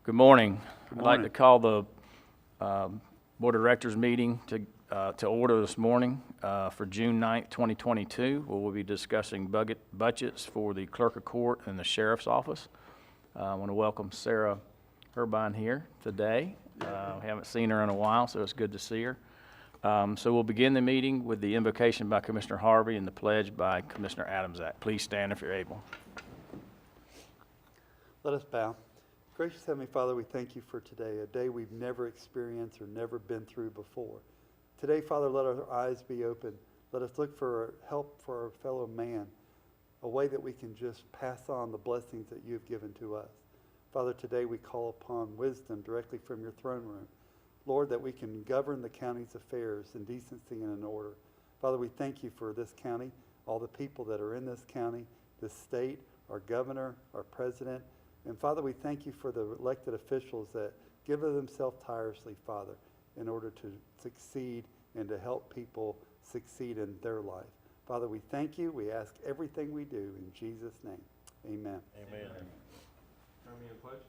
Good morning. Good I'd like to morning. call the Board of Directors meeting to order this morning for June 9th, 2022, where we'll be discussing budgets for the Clerk of Court and the Sheriff's Office. I want to welcome Sarah Herbine here today. We haven't seen her in a while, so it's good to see her. So we'll begin the meeting with the invocation by Commissioner Harvey and the pledge by Commissioner Adamsack. Please stand if you're able. Let us bow. Gracious Heavenly Father, we thank you for today, a day we've never experienced or never been through before. Today, Father, let our eyes be open. Let us look for help for our fellow man, a way that we can just pass on the blessings that you've given to us. Father, today we call upon wisdom directly from your throne room. Lord, that we can govern the county's affairs in decency and in order. Father, we thank you for this county, all the people that are in this county, this state, our governor, our president. And Father, we thank you for the elected officials that give of themselves tirelessly, Father, in order to succeed and to help people succeed in their life. Father, we thank you. We ask everything we do in Jesus' name. Amen. Amen. Turn me in pledge.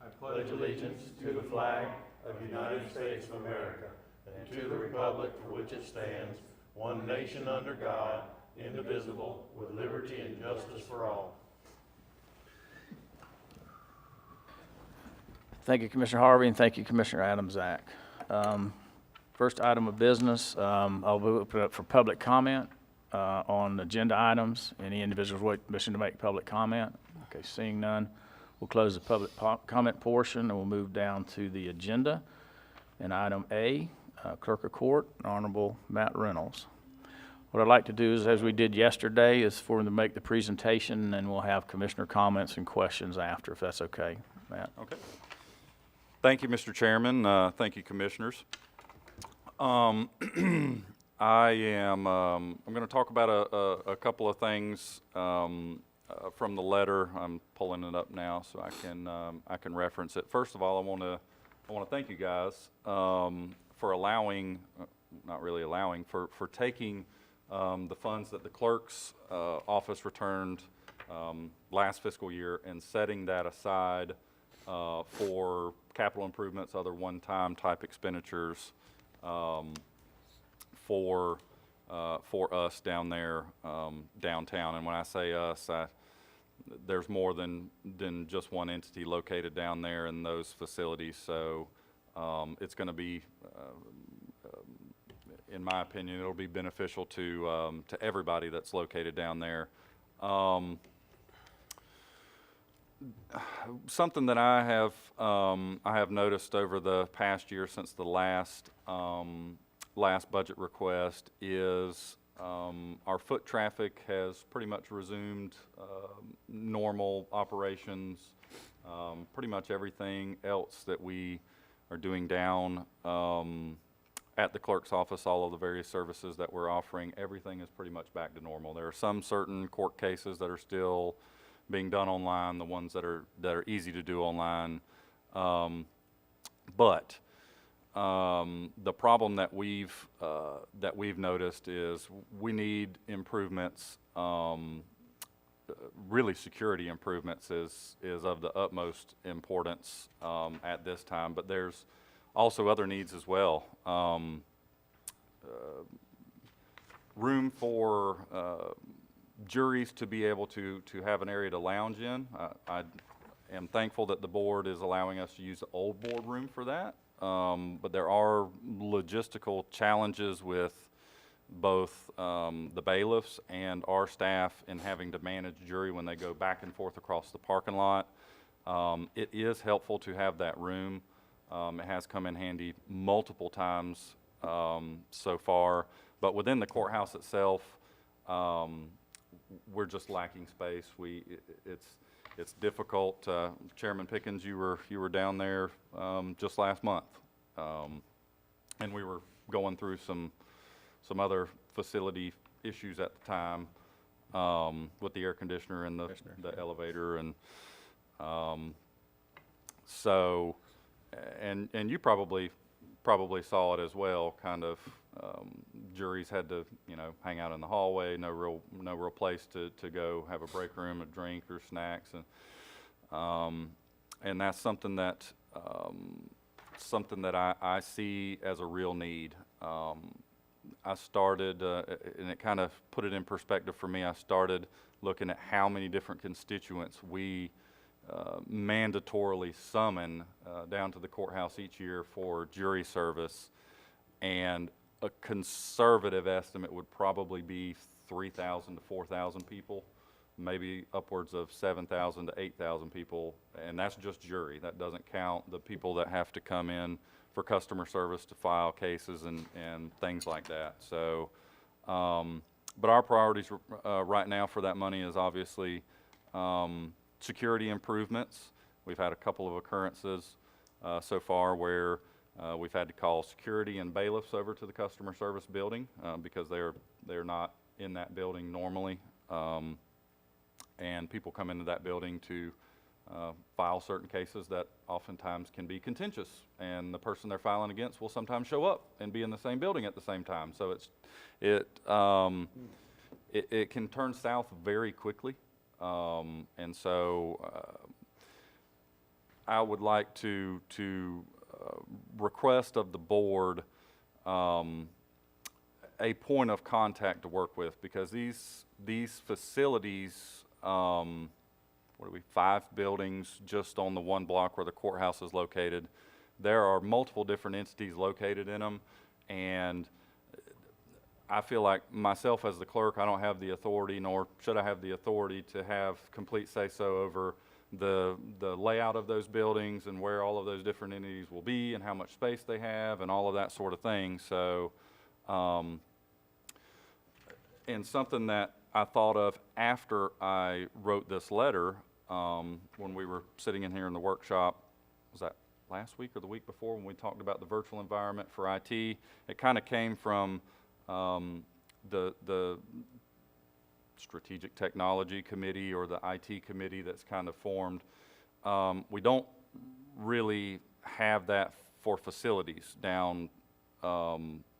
I pledge allegiance to the flag of the United States of America and to the republic for which it stands, one nation under God, indivisible, with liberty and justice for all. Thank you, Commissioner Harvey, and thank you, Commissioner Adamsack. First item of business, I'll open it up for public comment on agenda items. Any individuals wishing to make public comment? Okay, seeing none, we'll close the public comment portion and we'll move down to the agenda. And item A, Clerk of Court, Honorable Matt Reynolds. What I'd like to do is, as we did yesterday, is for him to make the presentation, and we'll have commissioner comments and questions after, if that's okay, Matt. Okay. Thank you, Mr. Chairman. Thank you, Commissioners. I'm going to talk about a couple of things from the letter. I'm pulling it up now so I can reference it. First of all, I want to thank you guys for allowing, not really allowing, for taking the funds that the clerk's office returned last fiscal year and setting that aside for capital improvements, other one-time type expenditures for us down there downtown. And when I say us, there's more than just one entity located down there in those facilities. So it's going to be, in my opinion, it'll be beneficial to everybody that's located down there. Something that I have noticed over the past year since the last budget request is our foot traffic has pretty much resumed normal operations. Pretty much everything else that we are doing down at the clerk's office, all of the various services that we're offering, everything is pretty much back to normal. There are some certain court cases that are still being done online, the ones that are easy to do online. But the problem that we've noticed is we need improvements. Really, security improvements is of the utmost importance at this time. But there's also other needs as well. Room for juries to be able to have an area to lounge in. I am thankful that the board is allowing us to use the old boardroom for that, but there are logistical challenges with both the bailiffs and our staff in having to manage jury when they go back and forth across the parking lot. It is helpful to have that room. It has come in handy multiple times so far, but within the courthouse itself, we're just lacking space. It's difficult. Chairman Pickens, you were down there just last month, and we were going through some other facility issues at the time with the air conditioner and the elevator, and so and you probably saw it as well. Kind of juries had to hang out in the hallway, no real place to go have a break room, a drink or snacks, and that's something that something that I see as a real need. I started, and it kind of put it in perspective for me, I started looking at how many different constituents we mandatorily summon down to the courthouse each year for jury service, and a conservative estimate would probably be 3,000 to 4,000 people, maybe upwards of 7,000 to 8,000 people, and that's just jury. That doesn't count the people that have to come in for customer service to file cases and things like that. So, but our priorities right now for that money is obviously security improvements. We've had a couple of occurrences so far where we've had to call security and bailiffs over to the customer service building because they're not in that building normally, and people come into that building to file certain cases that oftentimes can be contentious, and the person they're filing against will sometimes show up and be in the same building at the same time. So it can turn south very quickly, and so I would like to request of the board a point of contact to work with, because these facilities, what are we, 5 buildings just on the one block where the courthouse is located. There are multiple different entities located in them, and I feel like myself as the clerk, I don't have the authority, nor should I have the authority to have complete say-so over the layout of those buildings and where all of those different entities will be and how much space they have and all of that sort of thing. So, and something that I thought of after I wrote this letter, when we were sitting in here in the workshop, was that last week or the week before, when we talked about the virtual environment for IT? It kind of came from the Strategic Technology Committee, or the IT committee that's kind of formed. We don't really have that for facilities downtown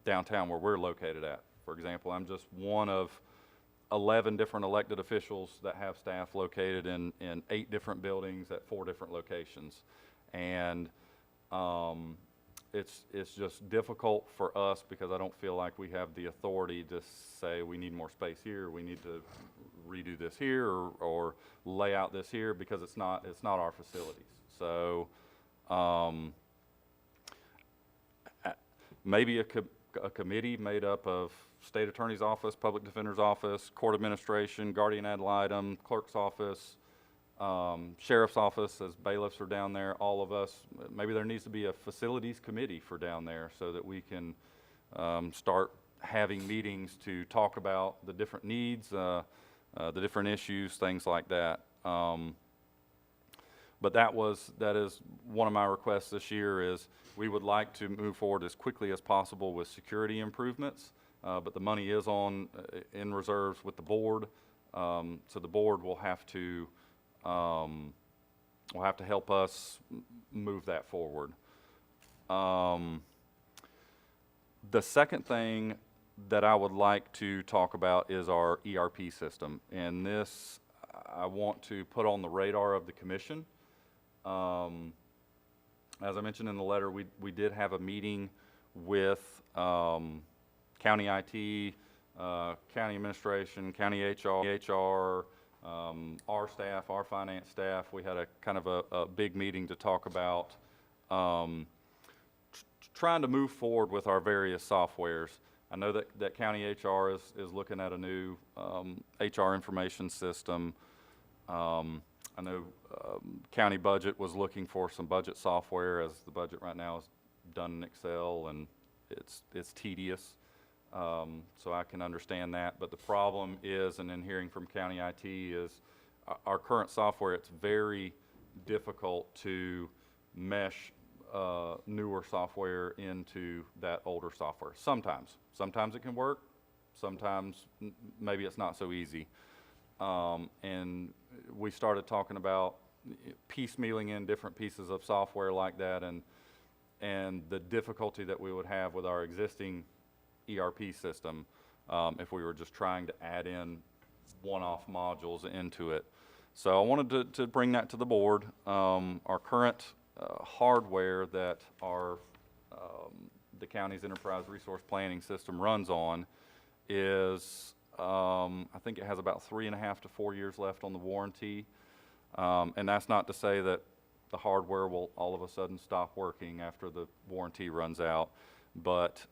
where we're located at. For example, I'm just one of 11 different elected officials that have staff located in 8 different buildings at 4 different locations. And it's just difficult for us because I don't feel like we have the authority to say we need more space here, we need to redo this here, or lay out this here, because it's not our facilities. So maybe a committee made up of State Attorney's Office, Public Defender's Office, Court Administration, Guardian Ad Litem, Clerk's Office, Sheriff's Office, as bailiffs are down there, all of us. Maybe there needs to be a facilities committee for down there so that we can start having meetings to talk about the different needs, the different issues, things like that. But that is one of my requests this year, is we would like to move forward as quickly as possible with security improvements, but the money is in reserves with the board, so the board will have to help us move that forward. The second thing that I would like to talk about is our ERP system, and this I want to put on the radar of the commission. As I mentioned in the letter, we did have a meeting with county IT, county administration, county HR, our staff, our finance staff. We had a kind of a big meeting to talk about trying to move forward with our various softwares. I know that county HR is looking at a new HR information system. I know county budget was looking for some budget software, as the budget right now is done in Excel, and it's tedious. So I can understand that, but the problem is, and in hearing from county IT, is our current software, it's very difficult to mesh newer software into that older software. Sometimes it can work, sometimes maybe it's not so easy. And we started talking about piecemealing in different pieces of software like that, and the difficulty that we would have with our existing ERP system if we were just trying to add in one-off modules into it. So I wanted to bring that to the board. Our current hardware that the county's enterprise resource planning system runs on is, I think it has about 3.5 to 4 years left on the warranty. And that's not to say that the hardware will all of a sudden stop working after the warranty runs out, but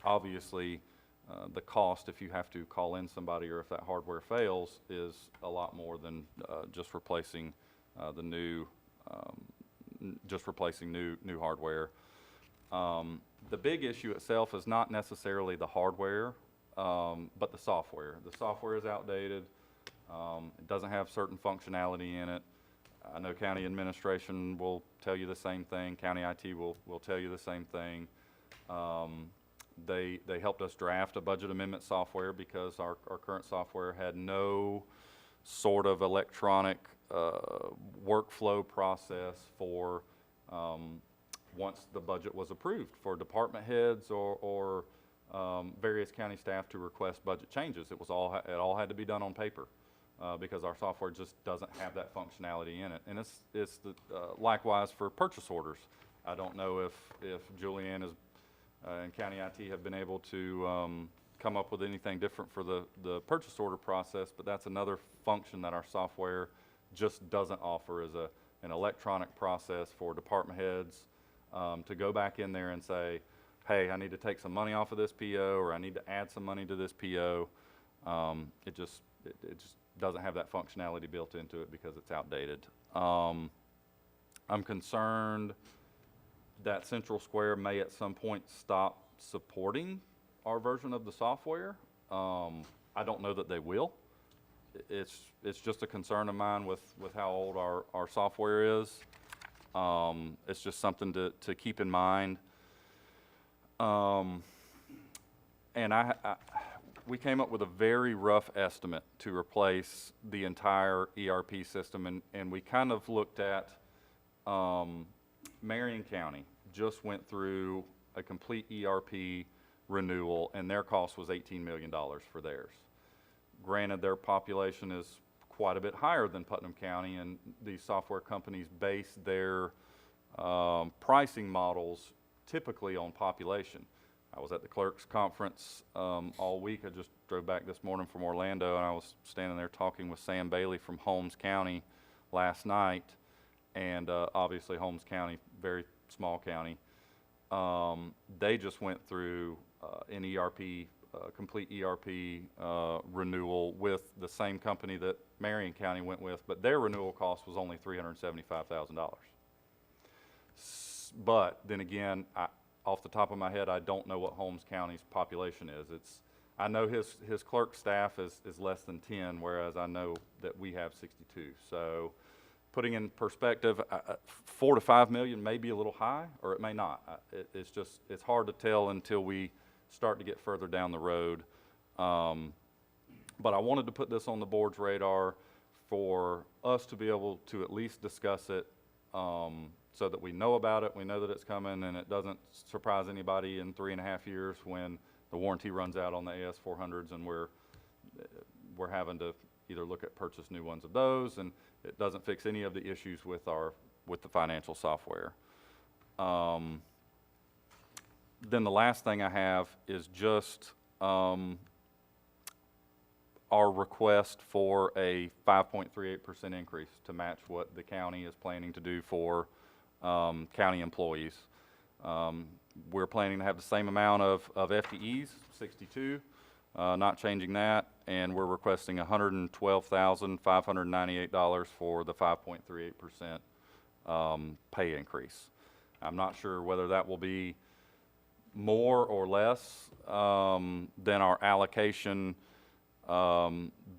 obviously the cost, if you have to call in somebody or if that hardware fails, is a lot more than just replacing new hardware. The big issue itself is not necessarily the hardware, but the software. The software is outdated. It doesn't have certain functionality in it. I know county administration will tell you the same thing. County IT will tell you the same thing. They helped us draft a budget amendment software because our current software had no sort of electronic workflow process for once the budget was approved for department heads or various county staff to request budget changes. It all had to be done on paper. Because our software just doesn't have that functionality in it. And it's likewise for purchase orders. I don't know if Julianne and County IT have been able to come up with anything different for the purchase order process, but that's another function that our software just doesn't offer, is an electronic process for department heads to go back in there and say, hey, I need to take some money off of this PO, or I need to add some money to this PO. It just doesn't have that functionality built into it because it's outdated. I'm concerned that Central Square may at some point stop supporting our version of the software. I don't know that they will. It's just a concern of mine with how old our software is. It's just something to keep in mind. And we came up with a very rough estimate to replace the entire ERP system, and we kind of looked at Marion County just went through a complete ERP renewal, and their cost was $18 million for theirs. Granted, their population is quite a bit higher than Putnam County, and these software companies base their pricing models typically on population. I was at the clerks conference all week. I just drove back this morning from Orlando, and I was standing there talking with Sam Bailey from Holmes County last night. And obviously Holmes County, very small county. They just went through an ERP, complete ERP renewal with the same company that Marion County went with, but their renewal cost was only $375,000. But then again, off the top of my head, I don't know what Holmes County's population is. I know his clerk staff is less than 10, whereas I know that we have 62. So putting in perspective, 4 to 5 million may be a little high, or it may not. It's hard to tell until we start to get further down the road. But I wanted to put this on the board's radar for us to be able to at least discuss it, so that we know about it, we know that it's coming, and it doesn't surprise anybody in 3.5 years when the warranty runs out on the AS400s and we're having to either look at purchase new ones of those, and it doesn't fix any of the issues with the financial software. Then the last thing I have is just our request for a 5.38% increase to match what the county is planning to do for county employees. We're planning to have the same amount of FTEs, 62, not changing that, and we're requesting $112,598 for the 5.38% pay increase. I'm not sure whether that will be more or less than our allocation,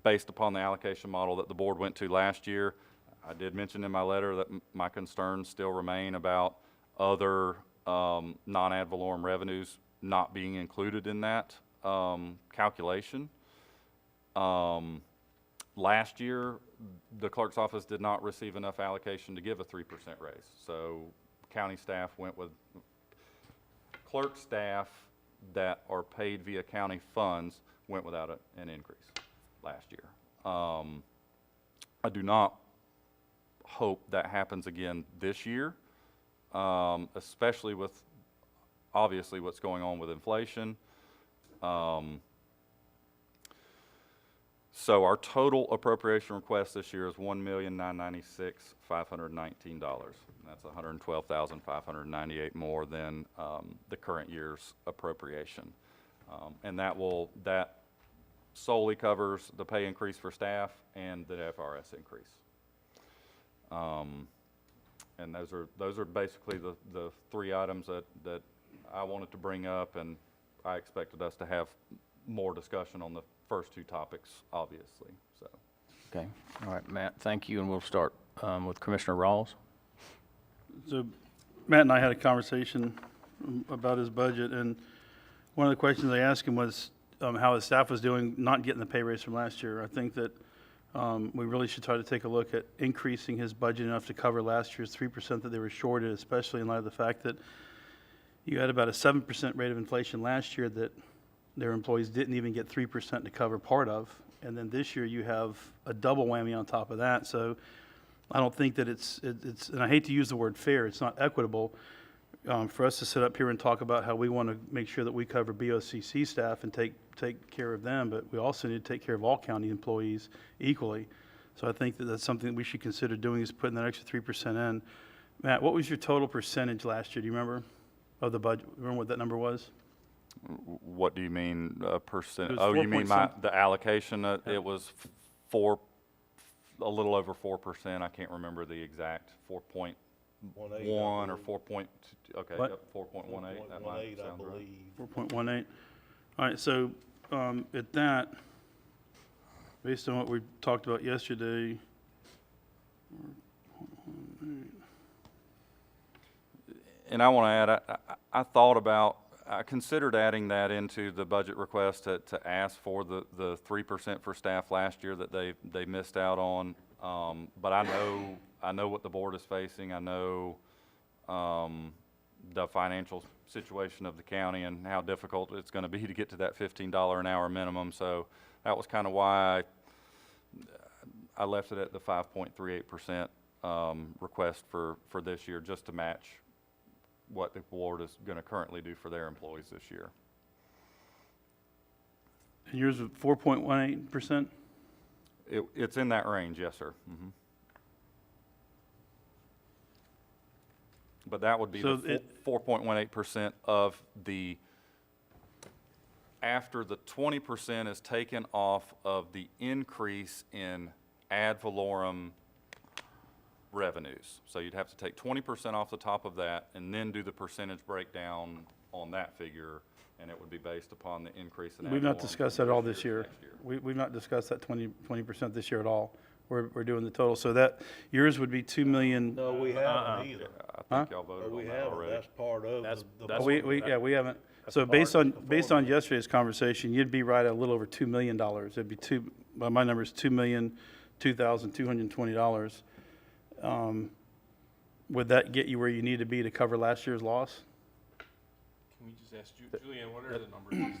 based upon the allocation model that the board went to last year. I did mention in my letter that my concerns still remain about other non-ad valorem revenues not being included in that calculation. Last year, the clerk's office did not receive enough allocation to give a 3% raise. So county staff went with, clerk staff that are paid via county funds went without an increase last year. I do not hope that happens again this year, especially with, obviously, what's going on with inflation. So our total appropriation request this year is $1,996,519. That's $112,598 more than the current year's appropriation, and that solely covers the pay increase for staff and the FRS increase. And those are basically the three items that I wanted to bring up, and I expected us to have more discussion on the first two topics, obviously, so. Okay, all right, Matt, thank you, and we'll start with Commissioner Rawls. So Matt and I had a conversation about his budget, and one of the questions I asked him was how his staff was doing, not getting the pay raise from last year. I think that we really should try to take a look at increasing his budget enough to cover last year's 3% that they were shorted, especially in light of the fact that you had about a 7% rate of inflation last year that their employees didn't even get 3% to cover part of. And then this year you have a double whammy on top of that. So I don't think that it's and I hate to use the word fair, it's not equitable for us to sit up here and talk about how we want to make sure that we cover BOCC staff and take care of them, but we also need to take care of all county employees equally. So I think that that's something that we should consider doing, is putting that extra 3% in. Matt, what was your total percentage last year? Do you remember of the budget? Remember what that number was? What do you mean, percent? It was Oh, 4 you mean point the allocation? It was a little over 4%. I can't remember the exact 4.1 or 4.2. Okay, What? yep, 4.18. That might 4.18, I sound right. believe. 4.18. All right, so at that, based on what we talked about yesterday, And I want to add, I considered adding that into the budget request to ask for the 3% for staff last year that they missed out on. But I know what the board is facing. I know the financial situation of the county and how difficult it's going to be to get to that $15 an hour minimum. So that was kind of why I left it at the 5.38% request for this year, just to match what the board is going to currently do for their employees this year. and yours was 4.18%? It's in that range, yes, sir. Mhm. But that would be So the 4.18% of the, after the 20% is taken off of the increase in ad valorem revenues. So you'd have to take 20% off the top of that and then do the percentage breakdown on that figure, and it would be based upon the increase in ad We've not valorem discussed from that all this year year. to next year. We've not discussed that 20% this year at all. We're doing the total. So that, yours would be 2 million. No, we haven't either. I think y'all voted No, we on that haven't. already. That's part of That's- the. that's- We haven't. So based on yesterday's conversation, you'd be right at a little over $2 million. It'd be by my number is $2,002,220. Would that get you where you need to be to cover last year's loss? Can we just ask Julianne, what are the numbers?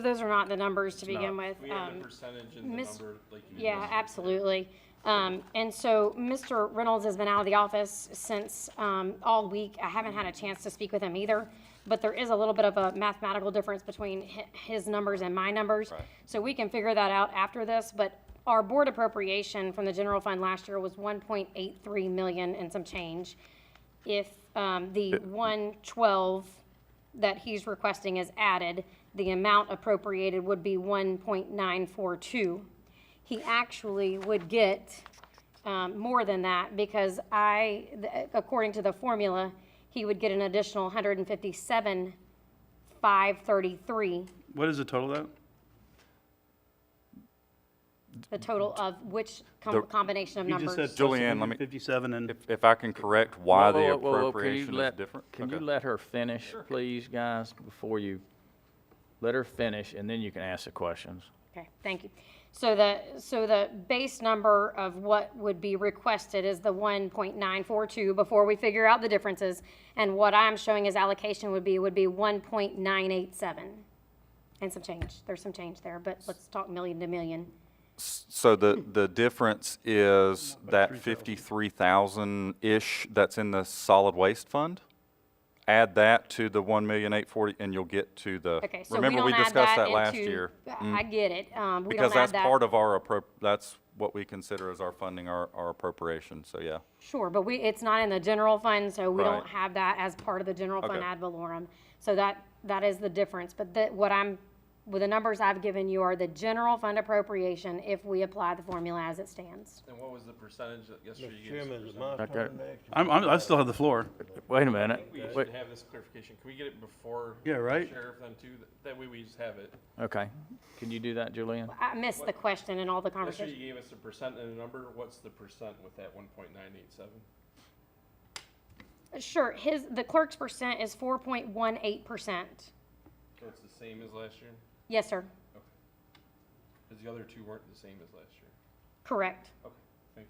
Those are not the numbers to begin not. with. We have the percentage and the Miss- number, like you. Yeah, absolutely. And so Mr. Reynolds has been out of the office since all week. I haven't had a chance to speak with him either, but there is a little bit of a mathematical difference between his numbers and my numbers. Right. So we can figure that out after this, but our board appropriation from the general fund last year was 1.83 million and some change. If the 112 that he's requesting is added, the amount appropriated would be 1.942. He actually would get more than that because according to the formula, he would get an additional 157,533. What is the total of that? The total of which combination of You just numbers? said Julianne, let me- 57 and, If I can correct why the Whoa, whoa, whoa, whoa, appropriation is different. Can you Okay. let her finish, please, guys, before you, let her finish, and then you can ask the questions. Okay, thank you. So the base number of what would be requested is the 1.942 before we figure out the differences. And what I'm showing as allocation would be 1.987. And some change. There's some change there, but let's talk million to million. So the difference is that 53,000-ish that's in the solid waste fund? Add that to the 1,840,000 and you'll get to the, Okay, so we remember we don't add discussed that that last into, year? I get it. We Because don't add that's that. part of our, that's what we consider as our funding, our appropriation, so yeah. Sure, but it's not in the general fund, so we don't Right. have that as part of the general fund Okay. ad valorem. So that is the difference. But with the numbers I've given you are the general fund appropriation if we apply the formula as it stands. And what was the percentage that yesterday Mr. you gave us? Chairman, is it my Okay. turn next? I still have the floor. Wait a I minute. think we Wait, should have this clarification. Can we get it before? Yeah, right. the Sheriff then too? That way we just have it. okay. Can you do that, Julian? I missed the question in all the Yesterday conversation. you gave us a percent and a number. What's the percent with that 1.987? Sure, the clerk's percent is 4.18%. So it's the same as last year? Yes, sir, Because the other two weren't the same as last year. correct. Okay, thank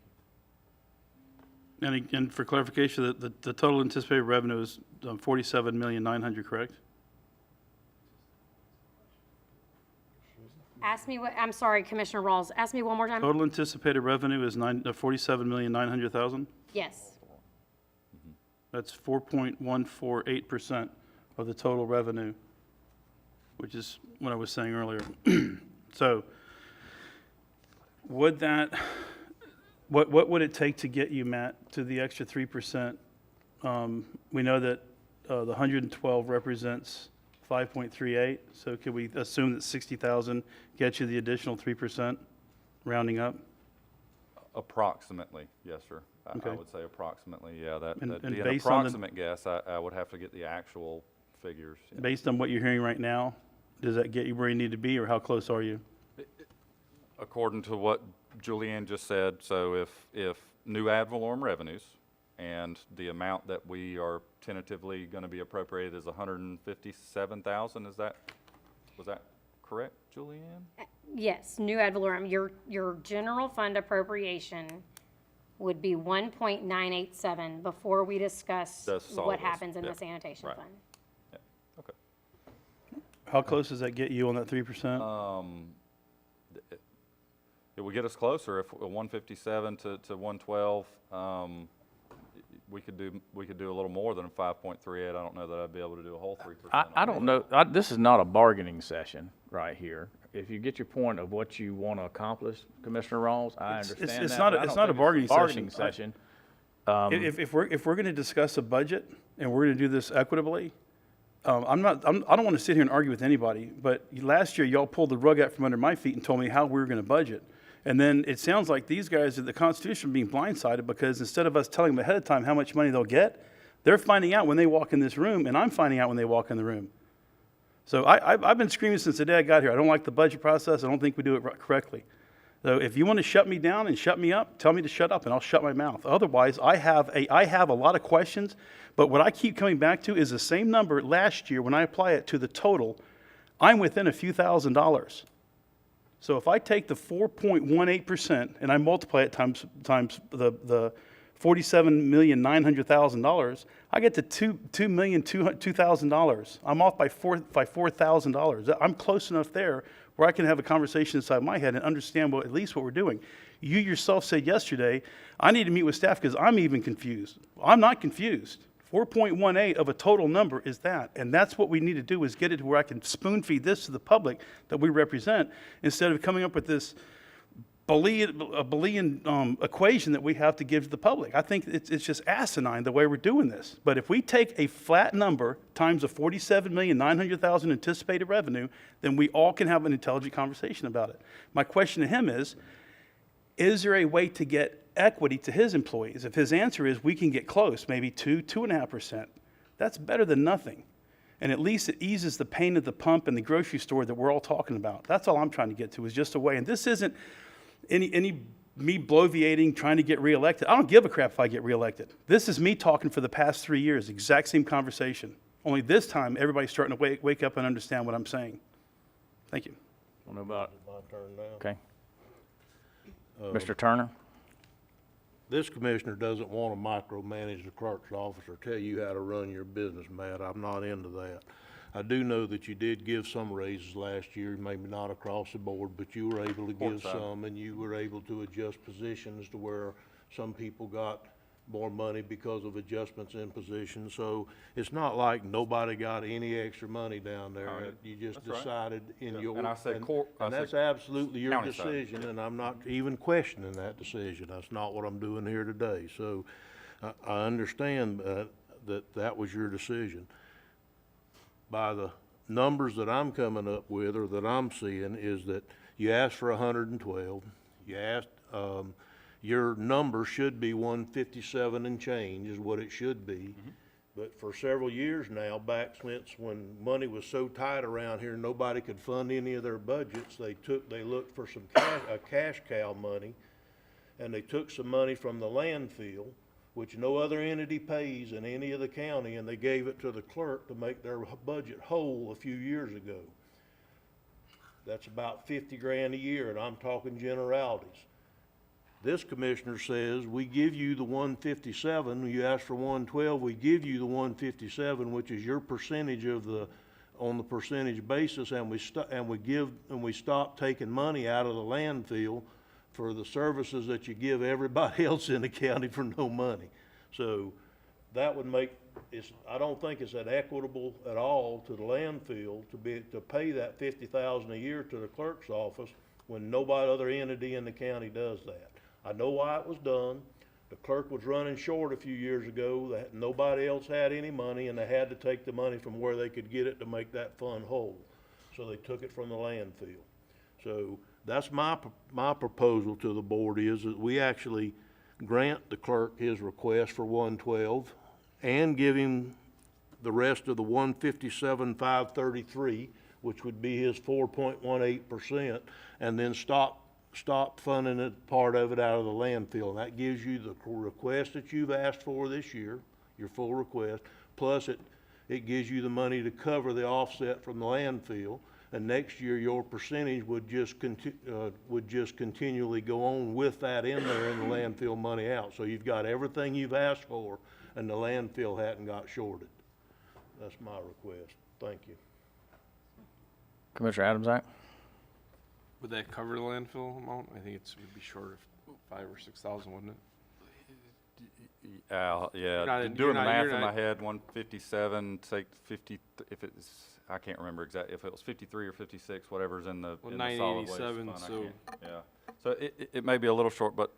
you. And again, for clarification, the total anticipated revenue is 47,900,000, correct? Ask me I'm sorry, Commissioner Rawls, ask me one more time? Total anticipated revenue is 47,900,000. Yes, That's 4.148% of the total revenue, which is what I was saying earlier. So would that, what would it take to get you, Matt, to the extra 3%? We know that the 112 represents 5.38, so could we assume that 60,000 gets you the additional 3%, rounding up? Approximately, yes, sir. I Okay. would say approximately, yeah, that'd And be an based on the- approximate guess. I would have to get the actual figures. yeah. Based on what you're hearing right now, does that get you where you need to be, or how close are you? According to what Julianne just said, so if new ad valorem revenues and the amount that we are tentatively going to be appropriated is 157,000, was that correct, Julianne? yes, new ad valorem, your general fund appropriation would be 1.987 before we discuss The solid what waste, yeah. in yeah, the sanitation right. fund. Okay. How close does that get you on that 3%? It would get us closer if 157 to 112. We could do a little more than a 5.38. I don't know that I'd be able to do a whole 3%. I don't know, this is not a bargaining session right here. If you get your point of what you want to accomplish, Commissioner Rawls, I understand that. it's but not a- I it's don't not a think bargaining session. session. If we're going to discuss a budget and we're going to do this equitably, I don't want to sit here and argue with anybody, but last year y'all pulled the rug out from under my feet and told me how we were going to budget. And then it sounds like these guys at the Constitution are being blindsided because instead of us telling them ahead of time how much money they'll get, they're finding out when they walk in this room, and I'm finding out when they walk in the room. So I've been screaming since the day I got here. I don't like the budget process. I don't think we do it correctly. So if you want to shut me down and shut me up, tell me to shut up, and I'll shut my mouth. Otherwise, I have a lot of questions, but what I keep coming back to is the same number last year when I apply it to the total. I'm within a few $1,000s. So if I take the 4.18% and I multiply it times the $47,900,000, I get to $2,200,000. I'm off by $4,000. I'm close enough there where I can have a conversation inside my head and understand at least what we're doing. You yourself said yesterday, I need to meet with staff because I'm even confused. I'm not confused. 4.18 of a total number is that, and that's what we need to do is get it to where I can spoon feed this to the public that we represent instead of coming up with this Boolean equation that we have to give to the public. I think it's just asinine the way we're doing this. But if we take a flat number times the 47,900,000 anticipated revenue, then we all can have an intelligent conversation about it. My question to him is there a way to get equity to his employees? If his answer is we can get close, maybe 2.5%, that's better than nothing. And at least it eases the pain of the pump and the grocery store that we're all talking about. That's all I'm trying to get to is just a way. And this isn't any me bloviating, trying to get reelected. I don't give a crap if I get reelected. This is me talking for the past 3 years, exact same conversation. Only this time, everybody's starting to wake up and understand what I'm saying. Thank you. Don't know about, My turn now. okay. Mr. Turner? This commissioner doesn't want to micromanage the clerk's office or tell you how to run your business, Matt. I'm not into that. I do know that you did give some raises last year, maybe not across the board, but you were able to give side. some, and you were able to adjust positions to where some people got more money because of adjustments in positions. So it's not like nobody got any extra money down there. Alright. You just That's right. decided in Yeah. your. And I said and- I And said that's absolutely your county side. decision, and I'm not even questioning that decision. That's not what I'm doing here today. So I understand that was your decision. By the numbers that I'm coming up with, or that I'm seeing, is that you asked for 112. You asked, your number should be 157 and change is what it should be. But for several years now, back since when money was so tight around here, nobody could fund any of their budgets, they looked for some cash cow money, and they took some money from the landfill, which no other entity pays in any of the county, and they gave it to the clerk to make their budget whole a few years ago. That's about 50 grand a year, and I'm talking generalities. This commissioner says, we give you the 157, you asked for 112, we give you the 157, which is your percentage on the percentage basis, and we stop taking money out of the landfill for the services that you give everybody else in the county for no money. So that would make, I don't think it's that equitable at all to the landfill to pay that $50,000 a year to the clerk's office when nobody other entity in the county does that. I know why it was done. The clerk was running short a few years ago, that nobody else had any money, and they had to take the money from where they could get it to make that fund whole. So they took it from the landfill. So that's my proposal to the board, is that we actually grant the clerk his request for 112 and give him the rest of the 157,533, which would be his 4.18%, and then stop funding it, part of it out of the landfill. And that gives you the request that you've asked for this year, your full request, plus it gives you the money to cover the offset from the landfill. And next year, your percentage would just continually go on with that in there and the landfill money out. So you've got everything you've asked for, and the landfill hadn't got shorted. That's my request. Thank you. Commissioner Adams, Act? Would that cover the landfill amount? I think it would be short of 5,000 or 6,000, wouldn't it? Yeah, You're not in- doing the you're not- math you're in my not- head, 157, take 50, if it's, I can't remember exactly, if it was 53 or 56, whatever's in the Well, in the solid waste 987, fund, I so- can't- yeah. So it may be a little short, but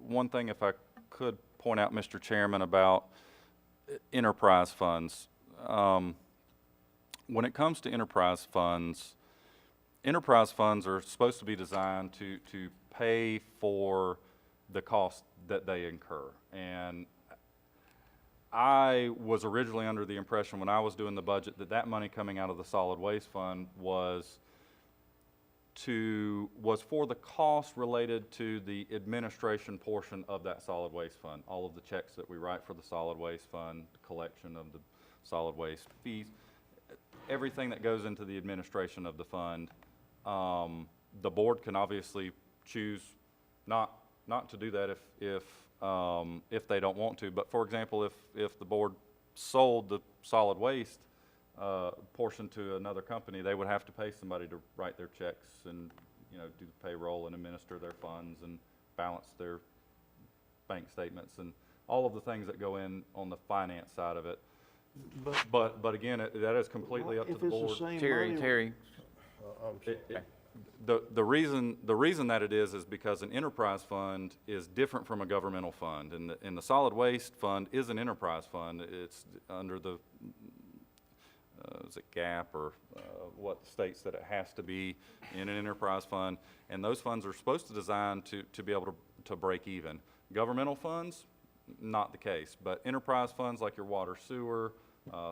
one thing, if I could point out, Mr. Chairman, about enterprise funds. When it comes to enterprise funds are supposed to be designed to pay for the cost that they incur. And I was originally under the impression when I was doing the budget that money coming out of the solid waste fund was for the cost related to the administration portion of that solid waste fund. All of the checks that we write for the solid waste fund, the collection of the solid waste fees, everything that goes into the administration of the fund. The board can obviously choose not to do that if they don't want to. But for example, if the board sold the solid waste portion to another company, they would have to pay somebody to write their checks and, do the payroll and administer their funds and balance their bank statements and all of the things that go in on the finance side of it. But again, that is completely up to the board. Terry, The reason that it is because an enterprise fund is different from a governmental fund, and the solid waste fund is an enterprise fund. It's under the is it GAP or what states that it has to be in an enterprise fund, and those funds are supposed to design to be able to break even. Governmental funds, not the case, but enterprise funds like your water, sewer,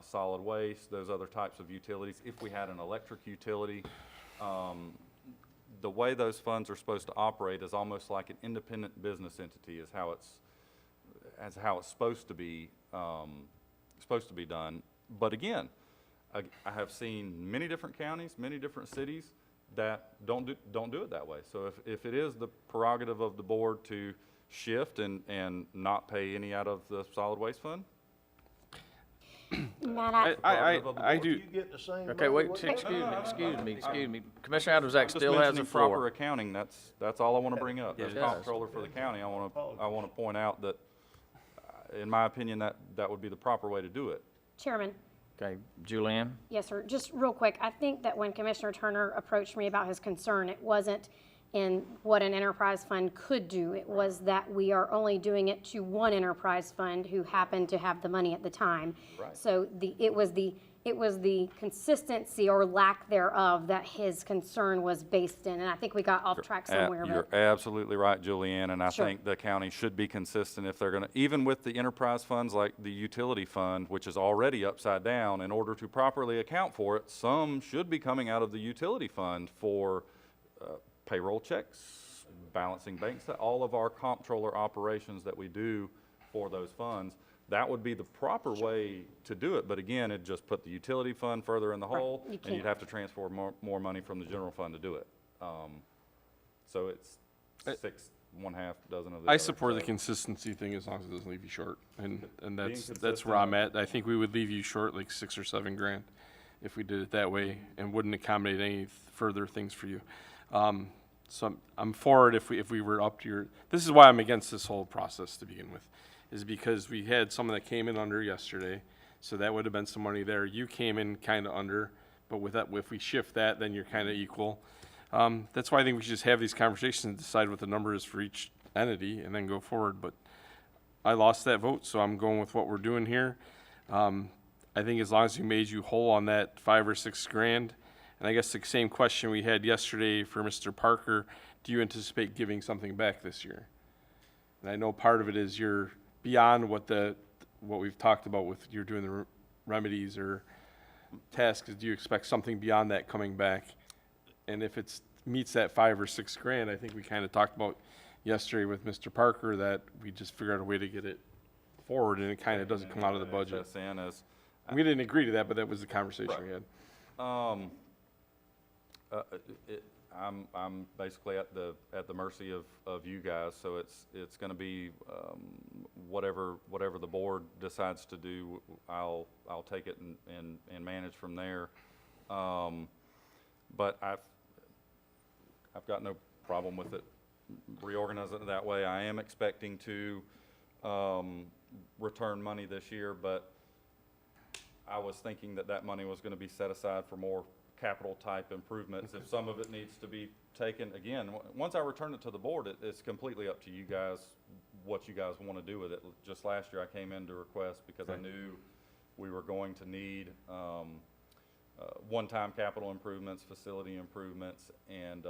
solid waste, those other types of utilities. If we had an electric utility, the way those funds are supposed to operate is almost like an independent business entity is how it's supposed to be done. But again, I have seen many different counties, many different cities that don't do it that way. So if it is the prerogative of the board to shift and not pay any out of the solid waste fund, Matt, I do, You get the same Okay, money, wait, what- excuse me. Commissioner Adams Act Just still has mentioning the floor. proper accounting, that's all I want to bring up. Yeah, As it is. comptroller for the county, I want to point out that, in my opinion, that would be the proper way to do it. Chairman. Okay, Julianne? Yes, sir. Just real quick, I think that when Commissioner Turner approached me about his concern, it wasn't in what an enterprise fund could do. It was that we are only doing it to one enterprise fund who happened to have the money at the time. Right. So it was the consistency or lack thereof that his concern was based in, and I think we got off track somewhere. You're But absolutely right, Julianne, and I Sure. think the county should be consistent if they're going to, even with the enterprise funds like the utility fund, which is already upside down, in order to properly account for it, some should be coming out of the utility fund for payroll checks, balancing banks, all of our comptroller operations that we do for those funds. That would be the proper way to do it, but again, it'd just put the utility fund further in the hole, you and can't. you'd have to transfer more money from the general fund to do it. So it's one-half dozen of the I other, support the so- consistency thing as long as it doesn't leave you short. And that's consistent where I'm at. I think we would leave you short like 6 or 7 grand if we did it that way and wouldn't accommodate any further things for you. So I'm for it if we were up to your, this is why I'm against this whole process to begin with, is because we had someone that came in under yesterday, so that would have been some money there. You came in kind of under, but with that, if we shift that, then you're kind of equal. That's why I think we should just have these conversations and decide what the number is for each entity and then go forward. But I lost that vote, so I'm going with what we're doing here. I think as long as we made you whole on that 5 or 6 grand, and I guess the same question we had yesterday for Mr. Parker, do you anticipate giving something back this year? And I know part of it is you're beyond what we've talked about with you're doing the remedies or tasks. Do you expect something beyond that coming back? And if it meets that 5 or 6 grand, I think we kind of talked about yesterday with Mr. Parker that we just figure out a way to get it forward and it kind of doesn't come out of the budget. SN is, We didn't agree to that, but that was the conversation we had. I'm basically at the mercy of you guys, so it's gonna be, whatever the board decides to do, I'll take it and manage from there. But I've got no problem with it, reorganizing it that way. I am expecting to, return money this year, but I was thinking that money was gonna be set aside for more capital type improvements. If some of it needs to be taken, again, once I return it to the board, it's completely up to you guys, what you guys want to do with it. Just last year I came in to request because I knew we were going to need one-time capital improvements, facility improvements, and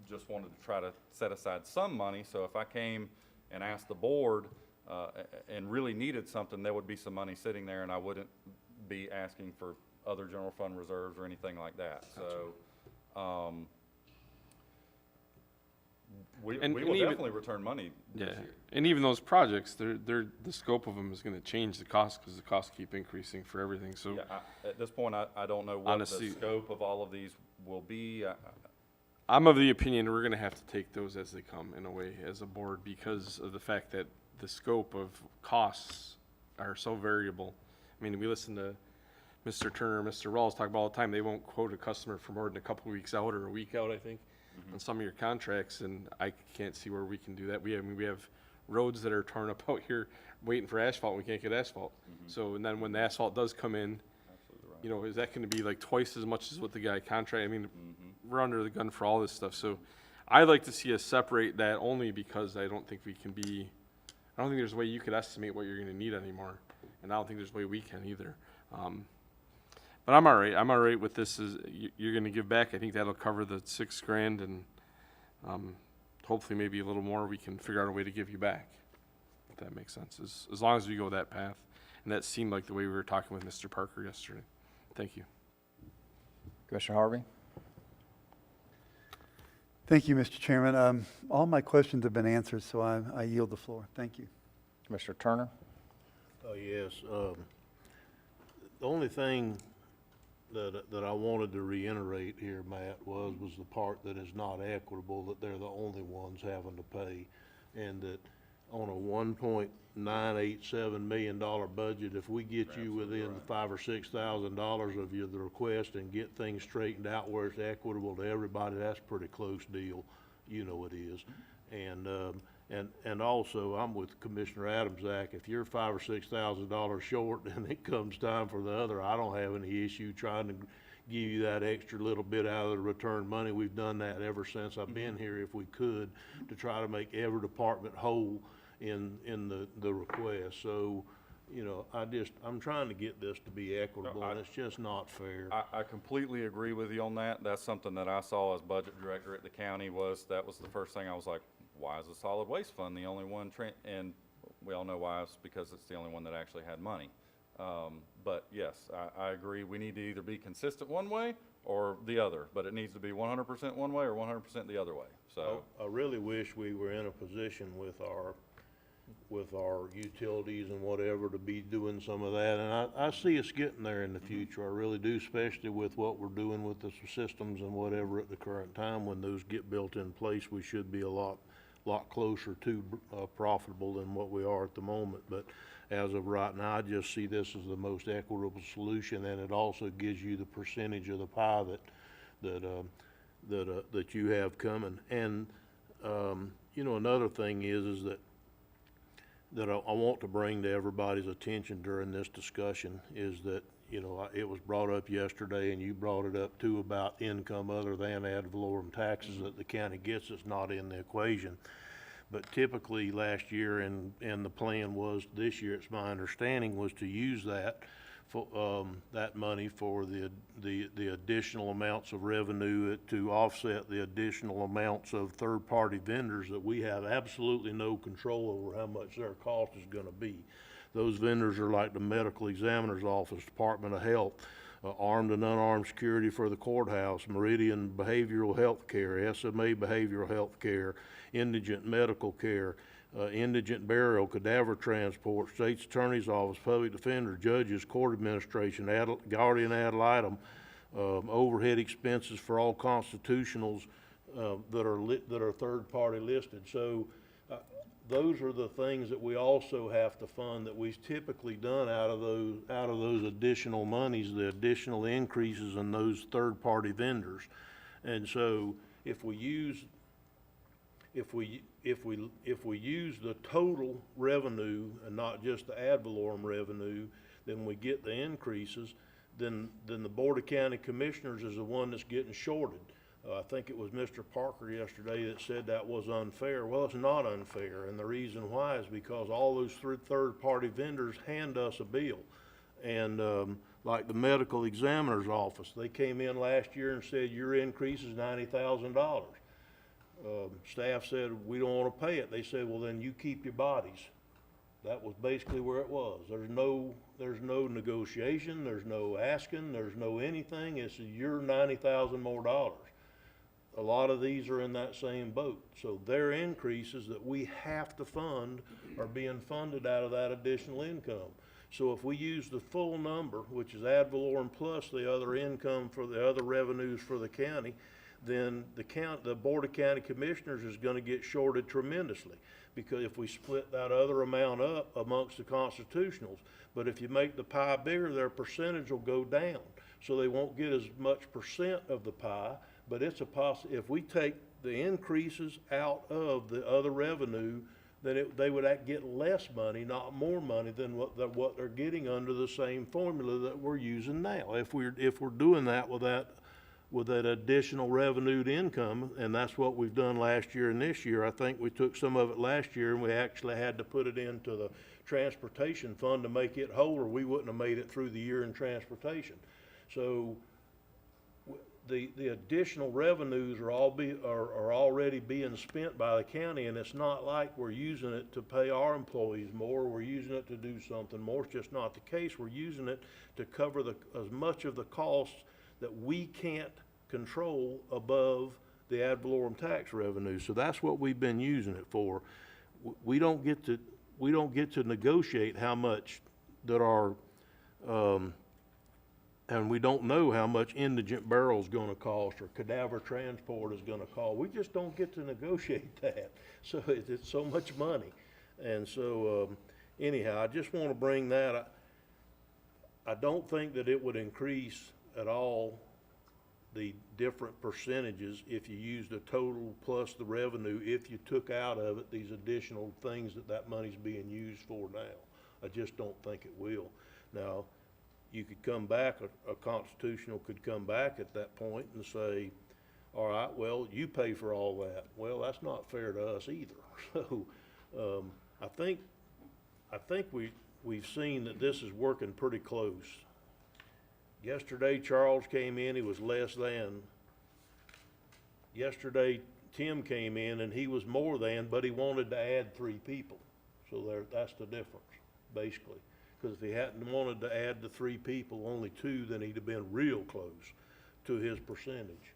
just wanted to try to set aside some money. So if I came and asked the board and really needed something, there would be some money sitting there and I wouldn't be asking for other general fund reserves or anything like that. So, we will definitely return money this year. And even those projects, the scope of them is gonna change the cost because the costs keep increasing for everything, so. Yeah, at this point, I don't know what Honestly- the scope of all of these will be. I'm of the opinion we're gonna have to take those as they come in a way as a board because of the fact that the scope of costs are so variable. I mean, we listen to Mr. Turner, Mr. Rawls talk about all the time, they won't quote a customer for more than a couple of weeks out or a week out, I think, on some of your contracts, and I can't see where we can do that. We have roads that are torn up out here waiting for asphalt, we can't get asphalt. So, and then when the asphalt does come in, you know, is that gonna be like twice as much as what the guy contract? I mean, we're under the gun for all this stuff, so I'd like to see us separate that only because I don't think there's a way you could estimate what you're gonna need anymore, and I don't think there's a way we can either. But I'm all right with this, you're gonna give back, I think that'll cover the 6 grand, and, hopefully maybe a little more, we can figure out a way to give you back, if that makes sense, as long as we go that path. And that seemed like the way we were talking with Mr. Parker yesterday. Thank you. Commissioner Harvey? Thank you, Mr. Chairman. All my questions have been answered, so I yield the floor. Thank you. Commissioner Turner? Oh, yes. The only thing that I wanted to reiterate here, Matt, was the part that is not equitable, that they're the only ones having to pay, and that on a $1.987 million budget, if we get you within $5,000 or $6,000 of the request and get things straightened out where it's equitable to everybody, that's a pretty close deal. You know it is. And also, I'm with Commissioner Adams, Zach, if you're $5,000 or $6,000 short and it comes time for the other, I don't have any issue trying to give you that extra little bit out of the return money. We've done that ever since I've been here, if we could, to try to make every department whole in the request. So, you know, I'm trying to get this to be equitable, and it's just not fair. I completely agree with you on that. That's something that I saw as budget director at the county that was the first thing I was like, why is the solid waste fund the only one? And we all know why. It's because it's the only one that actually had money. But yes, I agree. We need to either be consistent one way or the other, but it needs to be 100% one way or 100% the other way. So I really wish we were in a position with our utilities and whatever to be doing some of that. And I see us getting there in the future. I really do, especially with what we're doing with the systems and whatever at the current time. When those get built in place, we should be a lot closer to profitable than what we are at the moment. But as of right now, I just see this as the most equitable solution, and it also gives you the percentage of the pie that you have coming. And you know, another thing is that I want to bring to everybody's attention during this discussion is that, you know, it was brought up yesterday, and you brought it up too, about income other than ad valorem taxes that the county gets that's not in the equation. But typically last year, and the plan was this year, it's my understanding, was to use that for that money for the additional amounts of revenue to offset the additional amounts of third-party vendors that we have absolutely no control over how much their cost is going to be. Those vendors are like the medical examiner's office, Department of Health, armed and unarmed security for the courthouse, Meridian Behavioral Health Care, SMA Behavioral Health Care, Indigent Medical Care, Indigent Burial, Cadaver Transport, State's Attorney's Office, Public Defender, Judges, Court Administration, Guardian Ad Litem, overhead expenses for all constitutionals that are third-party listed. So those are the things that we also have to fund that we've typically done out of those additional monies, the additional increases in those third-party vendors. And so if we use the total revenue and not just the ad valorem revenue, then we get the increases, then the Board of County Commissioners is the one that's getting shorted. I think it was Mr. Parker yesterday that said that was unfair. Well, it's not unfair, and the reason why is because all those third-party vendors hand us a bill. And like the medical examiner's office, they came in last year and said, your increase is $90,000. Staff said, we don't want to pay it. They said, well, then you keep your bodies. That was basically where it was. There's no negotiation, there's no asking, there's no anything. It's your $90,000 more. A lot of these are in that same boat. So their increases that we have to fund are being funded out of that additional income. So if we use the full number, which is ad valorem plus the other income for the other revenues for the county, then the Board of County Commissioners is going to get shorted tremendously, because if we split that other amount up amongst the constitutionals, but if you make the pie bigger, their percentage will go down. So they won't get as much percent of the pie, but it's if we take the increases out of the other revenue, then they would get less money, not more money than what they're getting under the same formula that we're using now. If we're doing that with that additional revenued income, and that's what we've done last year and this year. I think we took some of it last year and we actually had to put it into the transportation fund to make it whole, or we wouldn't have made it through the year in transportation. So the additional revenues are already being spent by the county, and it's not like we're using it to pay our employees more, we're using it to do something more. It's just not the case. We're using it to cover as much of the costs that we can't control above the ad valorem tax revenue. So that's what we've been using it for. We don't get to negotiate how much that our and we don't know how much indigent burial is going to cost or cadaver transport is going to cost. We just don't get to negotiate that. So it's so much money. And so, anyhow, I just want to bring that. I don't think that it would increase at all the different percentages if you used the total plus the revenue, if you took out of it these additional things that money's being used for now. I just don't think it will. Now, you could come back, a constitutional could come back at that point and say, all right, well, you pay for all that. Well, that's not fair to us either. So, I think we've seen that this is working pretty close. Yesterday, Charles came in, he was less than. Yesterday, Tim came in and he was more than, but he wanted to add 3 people. So that's the difference, basically. Because if he hadn't wanted to add the 3 people, only 2, then he'd have been real close to his percentage.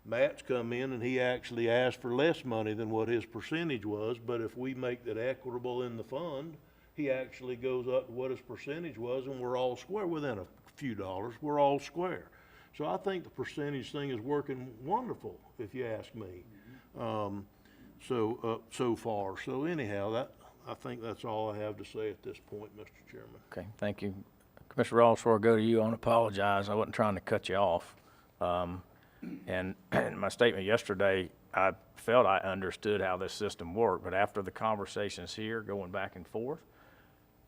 Matt's come in and he actually asked for less money than what his percentage was, but if we make that equitable in the fund, he actually goes up to what his percentage was, and we're all square. Within a few dollars, we're all square. So I think the percentage thing is working wonderful, if you ask me. So far. So anyhow, I think that's all I have to say at this point, Mr. Chairman. Okay, thank you. Commissioner Rawls, before I go to you, I want to apologize. I wasn't trying to cut you off. And in my statement yesterday, I felt I understood how this system worked, but after the conversations here, going back and forth,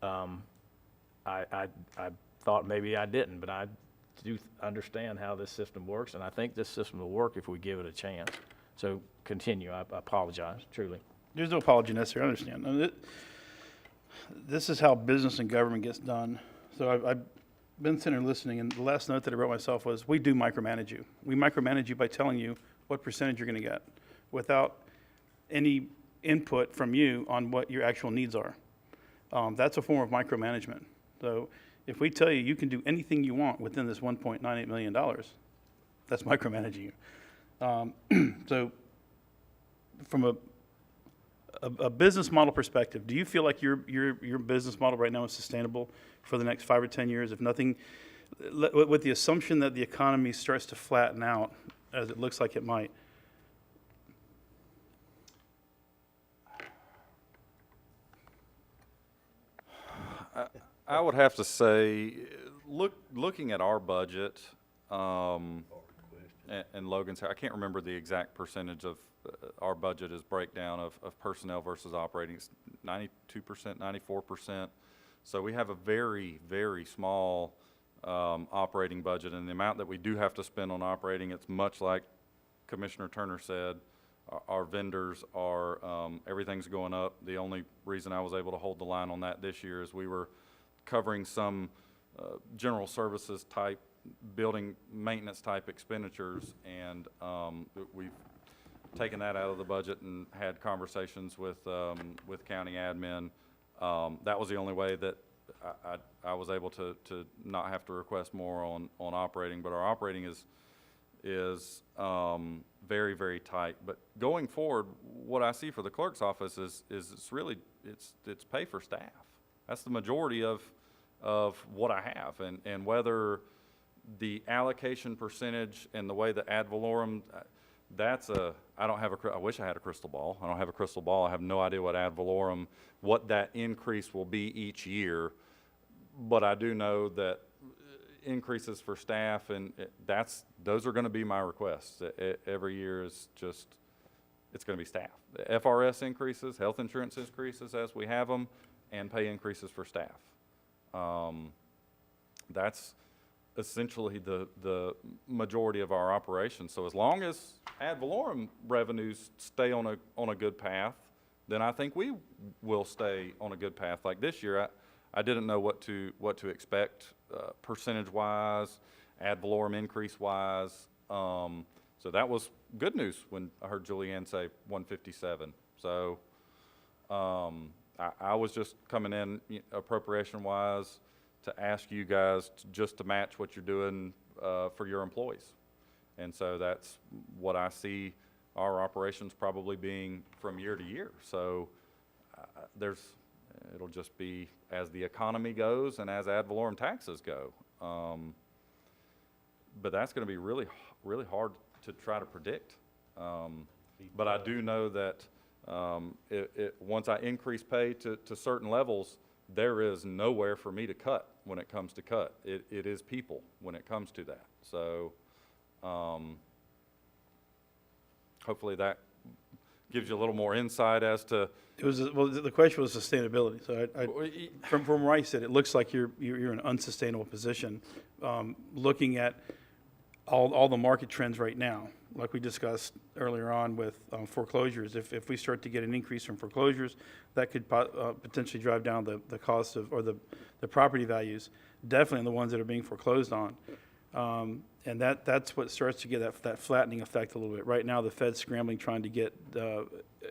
I thought maybe I didn't, but I do understand how this system works, and I think this system will work if we give it a chance. So continue. I apologize, truly. There's no apology necessary, I understand. I mean, this is how business and government gets done. So I've been sitting there listening, and the last note that I wrote myself was, we do micromanage you. We micromanage you by telling you what percentage you're gonna get without any input from you on what your actual needs are. That's a form of micromanagement. So if we tell you you can do anything you want within this $1.98 million, that's micromanaging you. So from a business model perspective, do you feel like your business model right now is sustainable for the next 5 or 10 years? If nothing, with the assumption that the economy starts to flatten out, as it looks like it might. I would have to say, looking at our budget, and Logan's, I can't remember the exact percentage of our budget is breakdown of personnel versus operating. It's 92%, 94%. So we have a very, very small operating budget, and the amount that we do have to spend on operating, it's much like Commissioner Turner said. Our vendors are, everything's going up. The only reason I was able to hold the line on that this year is we were covering some general services type, building maintenance type expenditures, and we've taken that out of the budget and had conversations with county admin. That was the only way that I was able to not have to request more on operating, but our operating is very, very tight. But going forward, what I see for the clerk's office is it's really, it's pay for staff. That's the majority of what I have, and whether the allocation percentage and the way the ad valorem, I wish I had a crystal ball. I don't have a crystal ball. I have no idea what ad valorem, what that increase will be each year. But I do know that increases for staff, and those are gonna be my requests. Every year is just, it's gonna be staff. The FRS increases, health insurance increases as we have them, and pay increases for staff. That's essentially the majority of our operations. So as long as ad valorem revenues stay on a good path, then I think we will stay on a good path. Like this year, I didn't know what to expect percentage-wise, ad valorem increase-wise. So that was good news when I heard Julianne say 157. So I was just coming in appropriation-wise to ask you guys just to match what you're doing for your employees. And so that's what I see our operations probably being from year to year. So it'll just be as the economy goes and as ad valorem taxes go. But that's going to be really, really hard to try to predict. But I do know that Once I increase pay to certain levels, there is nowhere for me to cut when it comes to cut. It is people when it comes to that. So, hopefully that gives you a little more insight as to. It was, well, the question was sustainability. So from where I sit, it looks like you're in an unsustainable position. Looking at all the market trends right now, like we discussed earlier on with foreclosures, if we start to get an increase from foreclosures, that could potentially drive down the cost of, or the property values, definitely in the ones that are being foreclosed on. And that's what starts to get that flattening effect a little bit. Right now, the Fed's scrambling, trying to get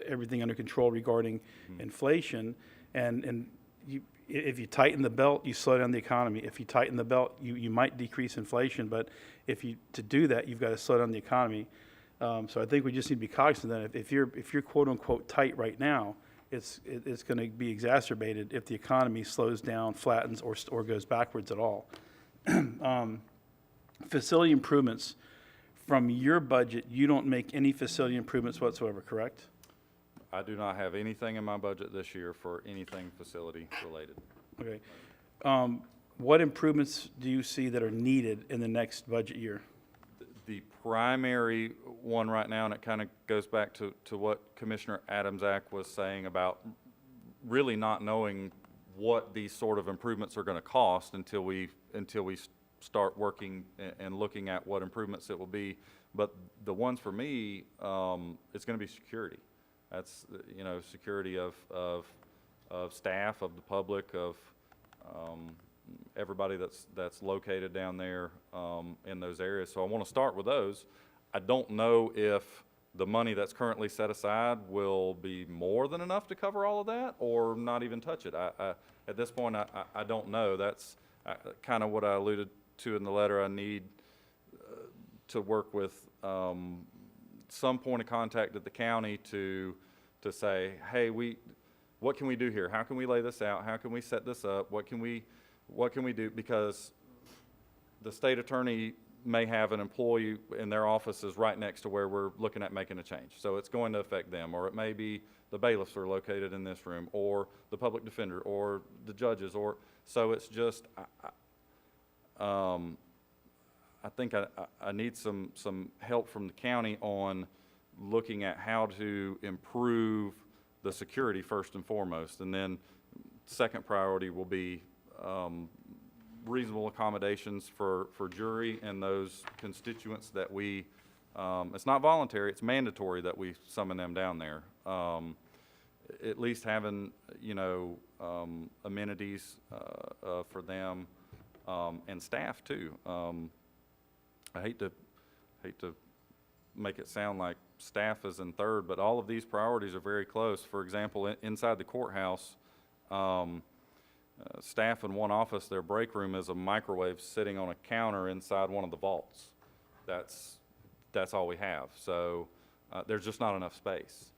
everything under control regarding inflation. And if you tighten the belt, you slow down the economy. If you tighten the belt, you might decrease inflation. But to do that, you've got to slow down the economy. So I think we just need to be cognizant that if you're quote unquote tight right now, it's going to be exacerbated if the economy slows down, flattens, or goes backwards at all. Facility improvements, from your budget, you don't make any facility improvements whatsoever, correct? I do not have anything in my budget this year for anything facility related. Okay. What improvements do you see that are needed in the next budget year? The primary one right now, and it kind of goes back to what Commissioner Adams-Ack was saying about really not knowing what these sort of improvements are going to cost until we start working and looking at what improvements it will be. But the ones for me, it's going to be security. That's, security of staff, of the public, of everybody that's located down there in those areas. So I want to start with those. I don't know if the money that's currently set aside will be more than enough to cover all of that, or not even touch it. At this point, I don't know. That's kind of what I alluded to in the letter. I need to work with some point of contact at the county to say, hey, what can we do here? How can we lay this out? How can we set this up? What can we do? Because the state attorney may have an employee in their offices right next to where we're looking at making a change. So it's going to affect them. Or it may be the bailiffs are located in this room, or the public defender, or the judges, so it's just, I think I need some help from the county on looking at how to improve the security first and foremost. And then second priority will be reasonable accommodations for jury and those constituents that we, it's not voluntary, it's mandatory that we summon them down there. At least having, amenities for them and staff too. I hate to make it sound like staff is in third, but all of these priorities are very close. For example, inside the courthouse, staff in one office, their break room is a microwave sitting on a counter inside one of the vaults. That's all we have. So there's just not enough space.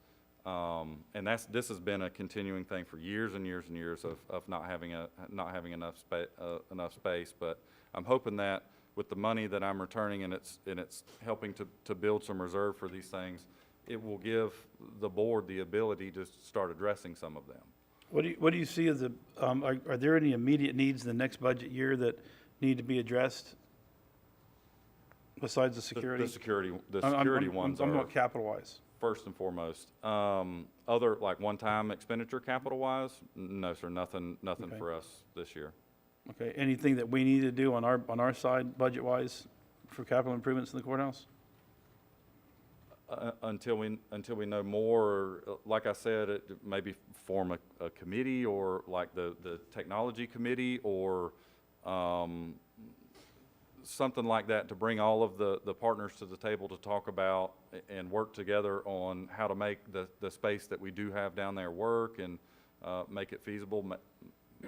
And this has been a continuing thing for years and years and years of not having enough space. But I'm hoping that with the money that I'm returning and it's helping to build some reserve for these things, it will give the board the ability to start addressing some of them. What do you see as are there any immediate needs in the next budget year that need to be addressed besides the security? The security ones I'm are not capital-wise. first and foremost. Other, like one-time expenditure capital-wise, no, sir, nothing Okay. for us this year. Okay, anything that we need to do on our side, budget-wise, for capital improvements in the courthouse? Until we know more, like I said, maybe form a committee, or like the technology committee, or something like that, to bring all of the partners to the table to talk about and work together on how to make the space that we do have down there work and make it feasible.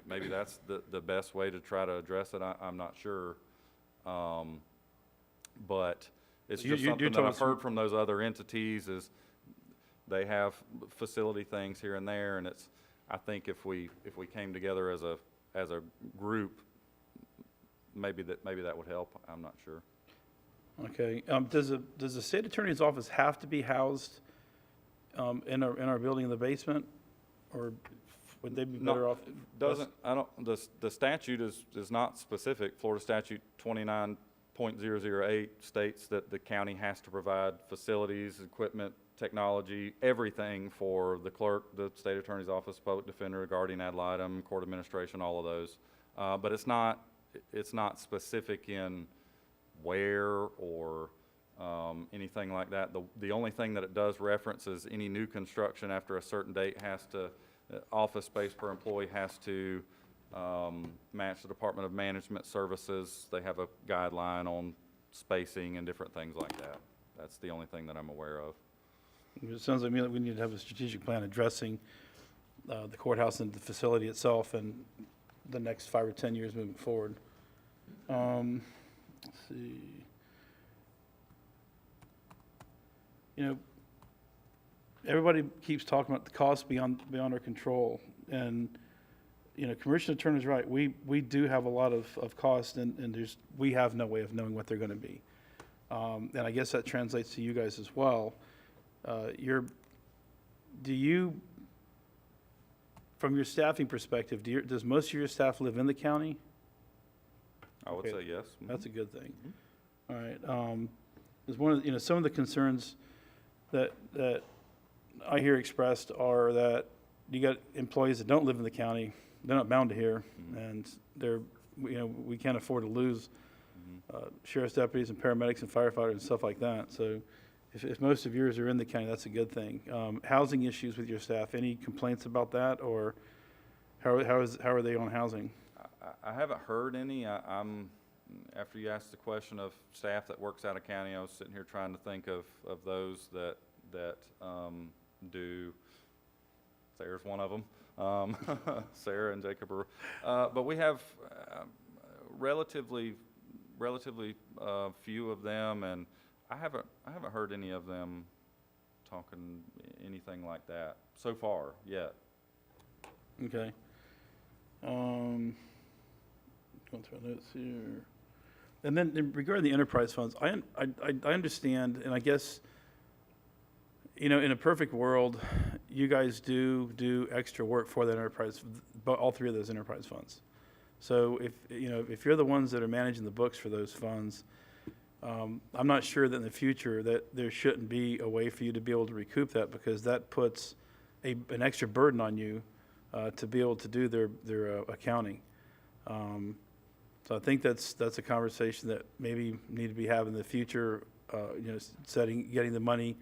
Maybe that's the best way to try to address it. I'm not sure. But it's just something that I've heard from those other entities is they have facility things here and there, and I think if we came together as a group, maybe that would help. I'm not sure. Okay, does the state attorney's office have to be housed in our building in the basement? Or would they be No, better off? Doesn't, I don't, the statute is not specific. Florida statute 29.008 states that the county has to provide facilities, equipment, technology, everything for the clerk, the state attorney's office, public defender, guardian ad litem, court administration, all of those. But it's not specific in where or anything like that. The only thing that it does reference is any new construction after a certain date has to, office space per employee has to match the Department of Management Services. They have a guideline on spacing and different things like that. That's the only thing that I'm aware of. It sounds like we need to have a strategic plan addressing the courthouse and the facility itself and the next 5 or 10 years moving forward. Let's see. You know, everybody keeps talking about the costs beyond our control. And, you know, Commissioner Turner's right. We do have a lot of costs, and we have no way of knowing what they're going to be. And I guess that translates to you guys as well. From your staffing perspective, does most of your staff live in the county? I would Okay. say yes. That's a good thing. All right. There's one of, some of the concerns that I hear expressed are that you got employees that don't live in the county, they're not bound to here, and we can't afford to lose sheriff's deputies and paramedics and firefighters and stuff like that. So if most of yours are in the county, that's a good thing. Housing issues with your staff, any complaints about that, or how are they on housing? I haven't heard any. After you asked the question of staff that works out of county, I was sitting here trying to think of those that do. Sarah's one of them. Sarah and Jacob are. But we have relatively few of them, and I haven't heard any of them talking anything like that so far yet. Okay. Going through our notes here. And then regarding the enterprise funds, I understand, and I guess, in a perfect world, you guys do extra work for that enterprise, but all three of those enterprise funds. So if you're the ones that are managing the books for those funds, I'm not sure that in the future that there shouldn't be a way for you to be able to recoup that, because that puts an extra burden on you to be able to do their accounting. So I think that's a conversation that maybe need to be having in the future. Getting the money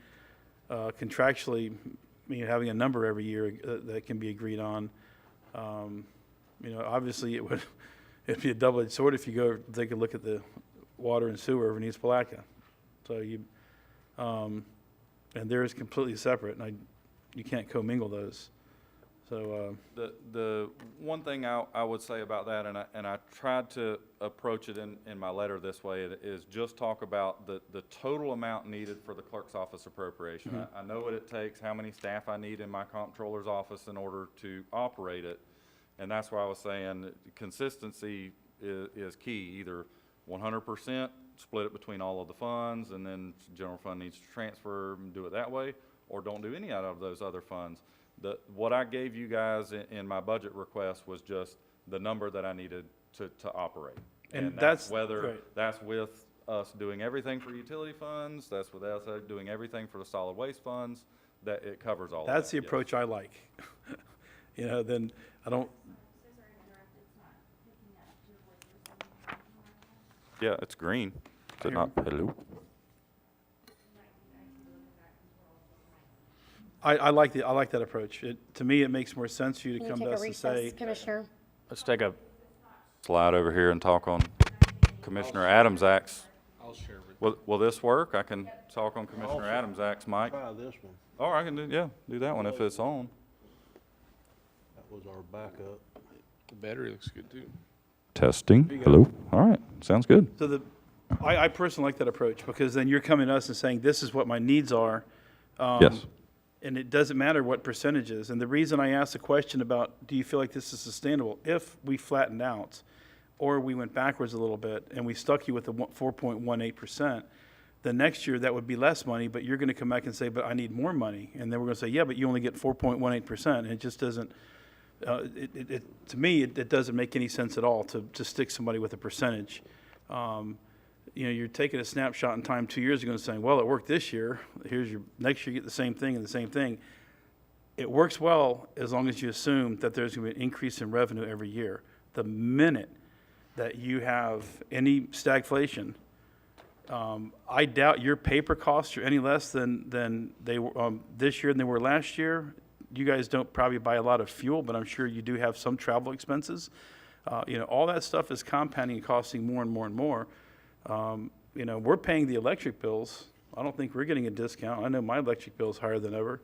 contractually, having a number every year that can be agreed on. Obviously it'd be a double-edged sword if you take a look at the water and sewer over in East Palatka. So and they're completely separate, and you can't commingle those. So the one thing I would say about that, and I tried to approach it in my letter this way, is just talk about the total amount needed for the clerk's office appropriation. I know what it takes, how many staff I need in my comptroller's office in order to operate it, and that's why I was saying consistency is key. Either 100% split it between all of the funds, and then general fund needs to transfer and do it that way, or don't do any out of those other funds. What I gave you guys in my budget request was just the number that I needed to operate. And that's that's whether right. that's with us doing everything for utility funds, that's with us doing everything for the solid waste funds, that it covers all of that. that's the yes. approach I like. Then I don't. Yeah, it's green. Is it not? Hello? I like that approach. To me, it makes more sense for you to Can you come take to a us and say, recess, Commissioner? Let's take a, Slide over here and talk on Commissioner Adams' acts. I'll share with Will this work? I can talk on Commissioner Adams' acts, Mike. Try this one. Or I can do that one if it's on. That was our backup. the battery looks good too. Testing. you go. Hello. All right. Sounds good. so I personally like that approach, because then you're coming to us and saying, this is what my needs are. Yes. And it doesn't matter what percentage is. And the reason I asked the question about, do you feel like this is sustainable? If we flattened out, or we went backwards a little bit, and we stuck you with the 4.18%, the next year that would be less money, but you're going to come back and say, but I need more money. And then we're going to say, yeah, but you only get 4.18%. And it just doesn't, to me, it doesn't make any sense at all to stick somebody with a percentage. You're taking a snapshot in time 2 years ago and saying, well, it worked this year. Here's your, next year you get the same thing and the same thing. It works well as long as you assume that there's going to be an increase in revenue every year. The minute that you have any stagflation, I doubt your paper costs are any less than they were this year than they were last year. You guys don't probably buy a lot of fuel, but I'm sure you do have some travel expenses. All that stuff is compounding and costing more and more and more. We're paying the electric bills. I don't think we're getting a discount. I know my electric bill is higher than ever.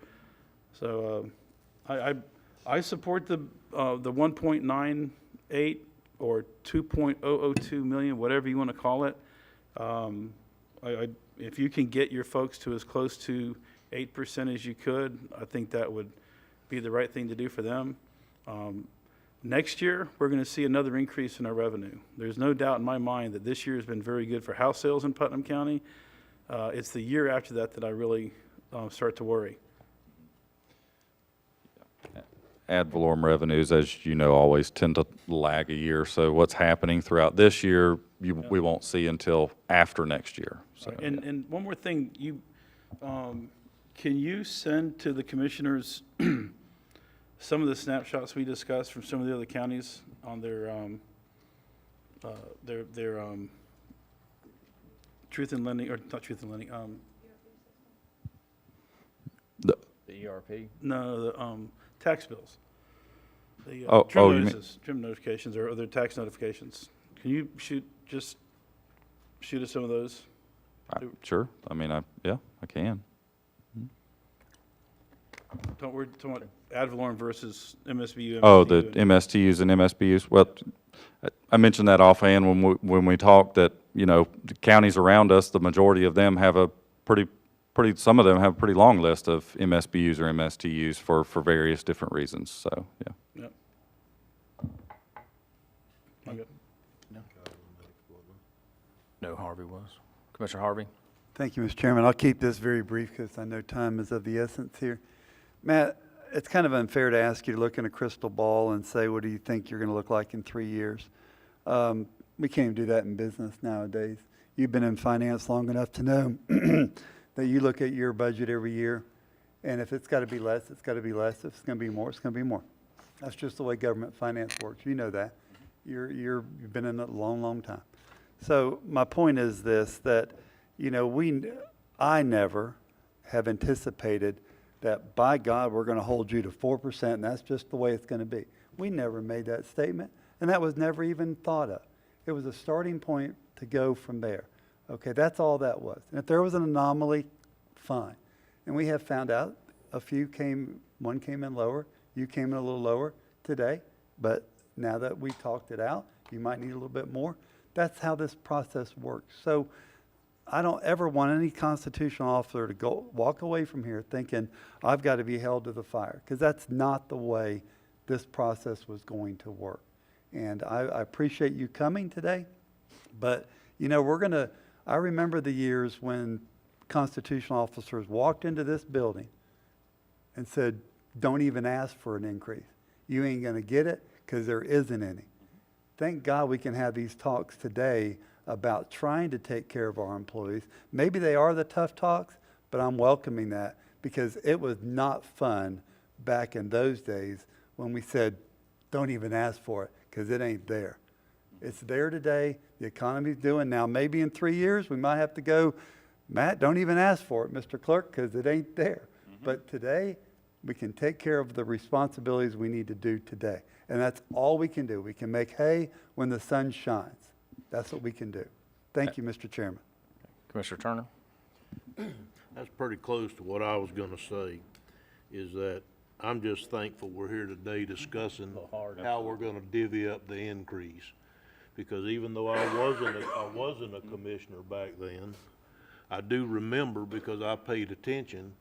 So I support the 1.98 or 2.002 million, whatever you want to call it. If you can get your folks to as close to 8% as you could, I think that would be the right thing to do for them. Next year, we're going to see another increase in our revenue. There's no doubt in my mind that this year has been very good for house sales in Putnam County. It's the year after that I really start to worry. Ad valorem revenues, as you know, always tend to lag a year. So what's happening throughout this year, we won't see until after next year. So, Right. And one more thing, can you send to the commissioners some of the snapshots we discussed from some of the other counties on their truth in lending, or not truth in lending, the, The ERP? no, the tax bills. The Oh, trim you mean- notices, trim notifications, or other tax notifications. Can you shoot us some of those? sure. I mean, yeah, I can. We're talking about ad valorem versus MSBU. Oh, the and- MSTUs and MSBUs. Well, I mentioned that offhand when we talked that, the counties around us, the majority of them have a some of them have a pretty long list of MSBUs or MSTUs for various different reasons. So, yeah. Yep. I'm good. No, Harvey was. Commissioner Harvey? Thank you, Mr. Chairman. I'll keep this very brief because I know time is of the essence here. Matt, it's kind of unfair to ask you to look in a crystal ball and say, what do you think you're going to look like in 3 years? We can't even do that in business nowadays. You've been in finance long enough to know that you look at your budget every year, and if it's got to be less, it's got to be less. If it's going to be more, it's going to be more. That's just the way government finance works. You know that. You've been in it a long, long time. So my point is this, that, I never have anticipated that, by God, we're going to hold you to 4%, and that's just the way it's going to be. We never made that statement, and that was never even thought of. It was a starting point to go from there. Okay, that's all that was. And if there was an anomaly, fine. And we have found out one came in lower, you came in a little lower today, but now that we talked it out, you might need a little bit more. That's how this process works. So I don't ever want any constitutional officer to walk away from here thinking, I've got to be held to the fire, because that's not the way this process was going to work. And I appreciate you coming today, but I remember the years when constitutional officers walked into this building and said, don't even ask for an increase. You ain't going to get it because there isn't any. Thank God we can have these talks today about trying to take care of our employees. Maybe they are the tough talks, but I'm welcoming that, because it was not fun back in those days when we said, don't even ask for it because it ain't there. It's there today. The economy's doing now. Maybe in 3 years we might have to go, Matt, don't even ask for it, Mr. Clerk, because it ain't there. But today we can take care of the responsibilities we need to do today. And that's all we can do. We can make hay when the sun shines. That's what we can do. Thank you, Mr. Chairman. Commissioner Turner? That's pretty close to what I was gonna say, is that I'm just thankful we're here today discussing how we're gonna divvy up the increase. Because even though I wasn't a commissioner back then, I do remember, because I paid attention,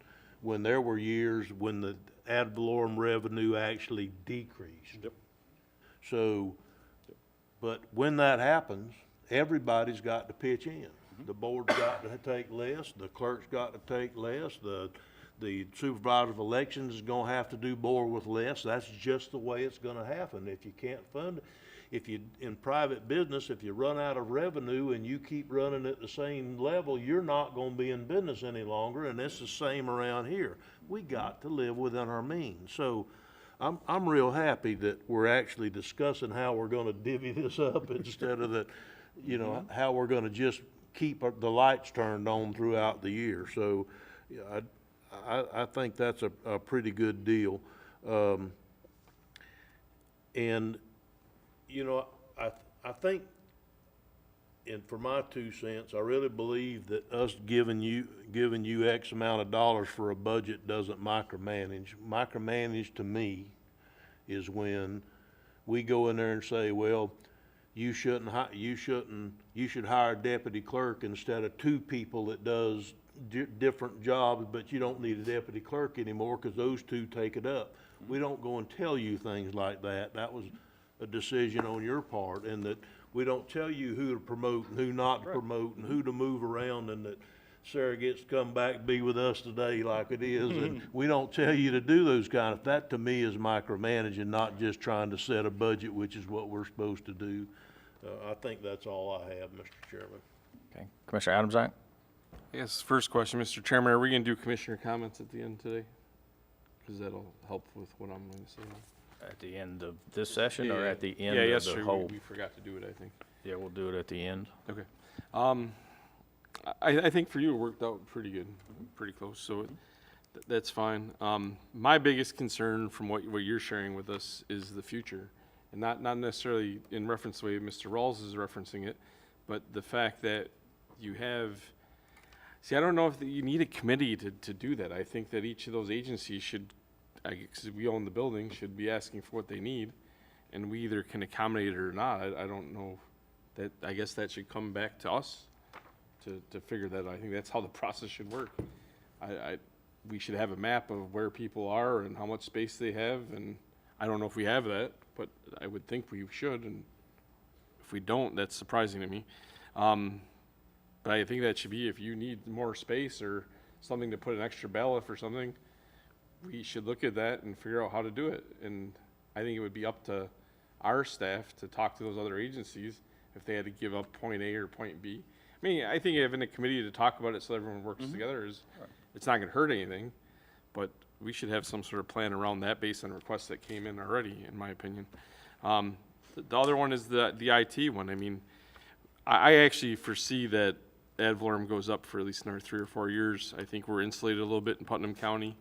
when there were years when the ad valorem revenue actually decreased. Yep. So, but when that happens, everybody's got to pitch in. The board's got to take less, the clerk's got to take less, the supervisor of elections is gonna have to do more with less. That's just the way it's gonna happen. If you can't fund, if you, in private business, if you run out of revenue and you keep running at the same level, you're not gonna be in business any longer, and it's the same around here. We got to live within our means. So I'm real happy that we're actually discussing how we're gonna divvy this up instead of that, you know, how we're gonna just keep the lights turned on throughout the year. So, yeah, I think that's a pretty good deal. And, you know, I think, and for my 2 cents, I really believe that us giving you X amount of dollars for a budget doesn't micromanage. Micromanage to me is when we go in there and say, well, you should hire a deputy clerk instead of 2 people that does different jobs, but you don't need a deputy clerk anymore because those 2 take it up. We don't go and tell you things like that. That was a decision on your part, and that we don't tell you who to promote and who not to promote and who to move around, and that Sarah gets to come back and be with us today like it is, and we don't tell you to do those kind of, that to me is micromanaging, not just trying to set a budget, which is what we're supposed to do. I think that's all I have, Mr. Chairman. Okay, Commissioner Adams, Act? I guess first question, Mr. Chairman, are we gonna do commissioner comments at the end today? Because that'll help with what I'm gonna say. At the end of this session or at the end Yeah, of yesterday the whole? we forgot to do it, I think. Yeah, we'll do it at the end. Okay. I think for you, it worked out pretty good, pretty close, so that's fine. My biggest concern from what you're sharing with us is the future. And not necessarily in reference to the way Mr. Rawls is referencing it, but the fact that you have, see, I don't know if you need a committee to do that. I think that each of those agencies should, because we own the building, should be asking for what they need, and we either can accommodate it or not. I don't know, that, I guess that should come back to us to figure that out. I think that's how the process should work. We should have a map of where people are and how much space they have, and I don't know if we have that, but I would think we should, and if we don't, that's surprising to me. But I think that should be, if you need more space or something to put an extra bailiff or something, we should look at that and figure out how to do it. And I think it would be up to our staff to talk to those other agencies if they had to give up point A or point B. I mean, I think having a committee to talk about it so everyone works together is, it's not gonna hurt anything, but we should have some sort of plan around that based on requests that came in already, in my opinion. The other one is the IT one. I mean, I actually foresee that ad valorem goes up for at least another 3 or 4 years. I think we're insulated a little bit in Putnam County.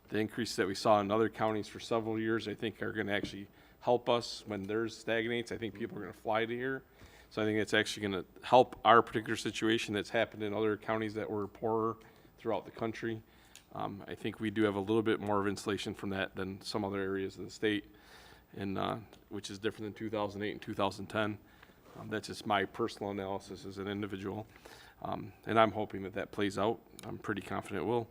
The increase that we saw in other counties for several years, I think are gonna actually help us when theirs stagnates. I think people are gonna fly to here. So I think it's actually gonna help our particular situation that's happened in other counties that were poorer throughout the country. I think we do have a little bit more of insulation from that than some other areas of the state, and which is different than 2008 and 2010. That's just my personal analysis as an individual, and I'm hoping that that plays out. I'm pretty confident it will.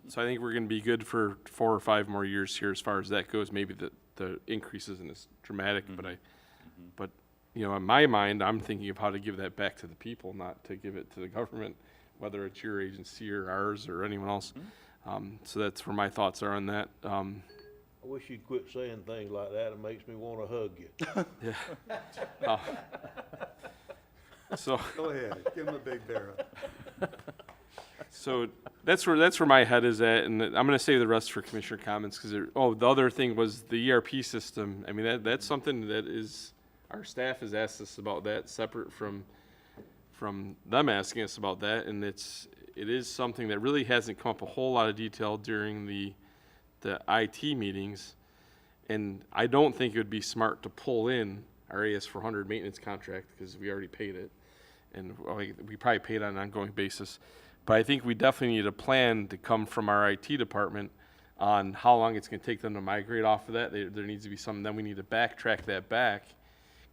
So I think we're going to be good for 4 or 5 more years here as far as that goes. Maybe the increase isn't as dramatic, but you know, in my mind, I'm thinking of how to give that back to the people, not to give it to the government, whether it's your agency or ours or anyone else. So that's where my thoughts are on that. I wish you'd quit saying things like that. It makes me want to hug you. Yeah. So Go ahead, give him a big barrel. So that's where my head is at, and I'm going to save the rest for commissioner comments because the other thing was the ERP system. I mean, that's something that is, our staff has asked us about that separate from them asking us about that, and it is something that really hasn't come up a whole lot of detail during the IT meetings, and I don't think it would be smart to pull in our AS400 maintenance contract because we already paid it, and we probably paid on an ongoing basis. But I think we definitely need a plan to come from our IT department on how long it's going to take them to migrate off of that. There needs to be something. Then we need to backtrack that back,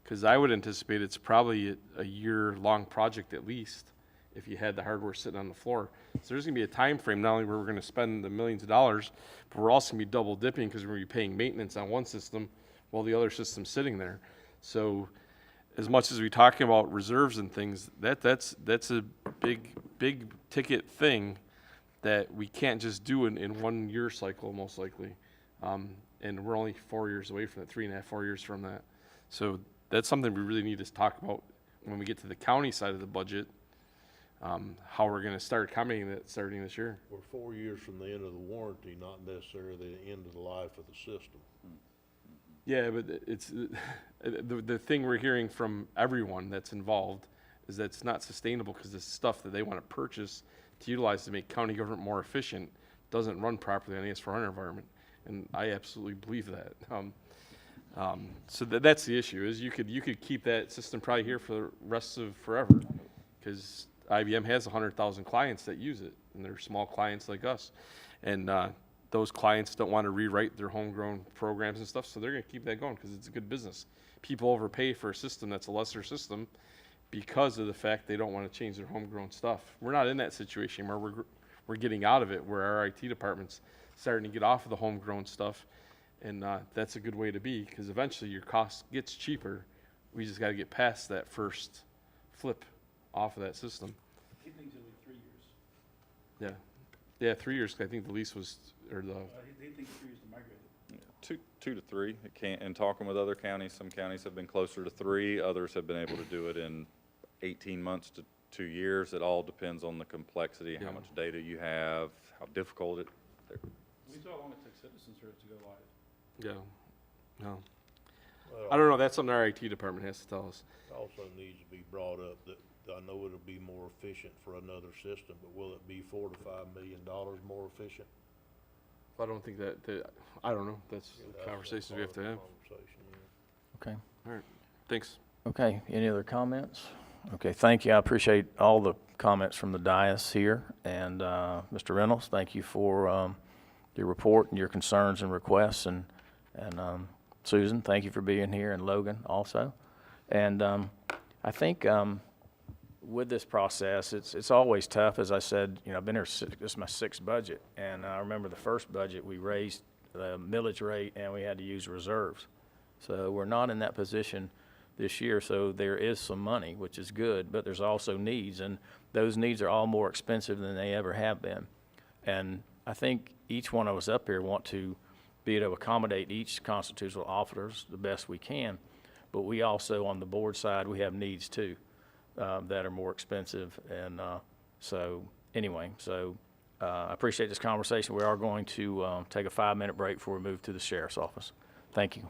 because I would anticipate it's probably a year-long project at least if you had the hardware sitting on the floor. So there's going to be a time frame not only where we're going to spend the millions of dollars, but we're also going to be double dipping because we're going to be paying maintenance on one system while the other system's sitting there. So as much as we talking about reserves and things, that's a big ticket thing that we can't just do in 1 year cycle, most likely. And we're only 4 years away from that, 3.5, 4 years from that. So that's something we really need to talk about when we get to the county side of the budget, how we're gonna start accommodating that starting this year. We're 4 years from the end of the warranty, not necessarily the end of the life of the system. Yeah, but it's, the thing we're hearing from everyone that's involved is that it's not sustainable because the stuff that they want to purchase to utilize to make county government more efficient doesn't run properly on the S400 environment. And I absolutely believe that. So that's the issue, is you could keep that system probably here for the rest of forever, because IBM has 100,000 clients that use it, and they're small clients like us. And those clients don't want to rewrite their homegrown programs and stuff, so they're going to keep that going because it's a good business. People overpay for a system that's a lesser system because of the fact they don't want to change their homegrown stuff. We're not in that situation where we're getting out of it, where our IT department's starting to get off of the homegrown stuff, and that's a good way to be, because eventually your cost gets cheaper. We just got to get past that first flip off of that system. He thinks it'll be 3 years. Yeah, 3 years. 'Cause I think the lease was, or the He thinks 3 years to migrate it. Two to three. It can't, and talking with other counties, some counties have been closer to 3, others have been able to do it in 18 months to 2 years. It all depends on the complexity, how Yeah. much data you have, how difficult it. We saw how long it took citizens for it to go live. yeah, no. Well, I don't know. That's something our IT department has to tell us. it also needs to be brought up that I know it'll be more efficient for another system, but will it be $4 to $5 million more efficient? I don't think that I don't know. That's That's conversations a we have to part have. of the conversation, yeah. Okay. All right. Thanks. Okay, any other comments? Okay, thank you. I appreciate all the comments from the dais here. And Mr. Reynolds, thank you for your report and your concerns and requests. And Susan, thank you for being here, and Logan also. And I think with this process, it's always tough. As I said, I've been here, this is my 6th budget. And I remember the first budget, we raised the millage rate and we had to use reserves. So we're not in that position this year, so there is some money, which is good, but there's also needs, and those needs are all more expensive than they ever have been. And I think each one of us up here want to be able to accommodate each constitutional officers the best we can, but we also, on the board side, we have needs too that are more expensive. And so anyway, I appreciate this conversation. We are going to take a 5-minute break before we move to the sheriff's office. Thank you.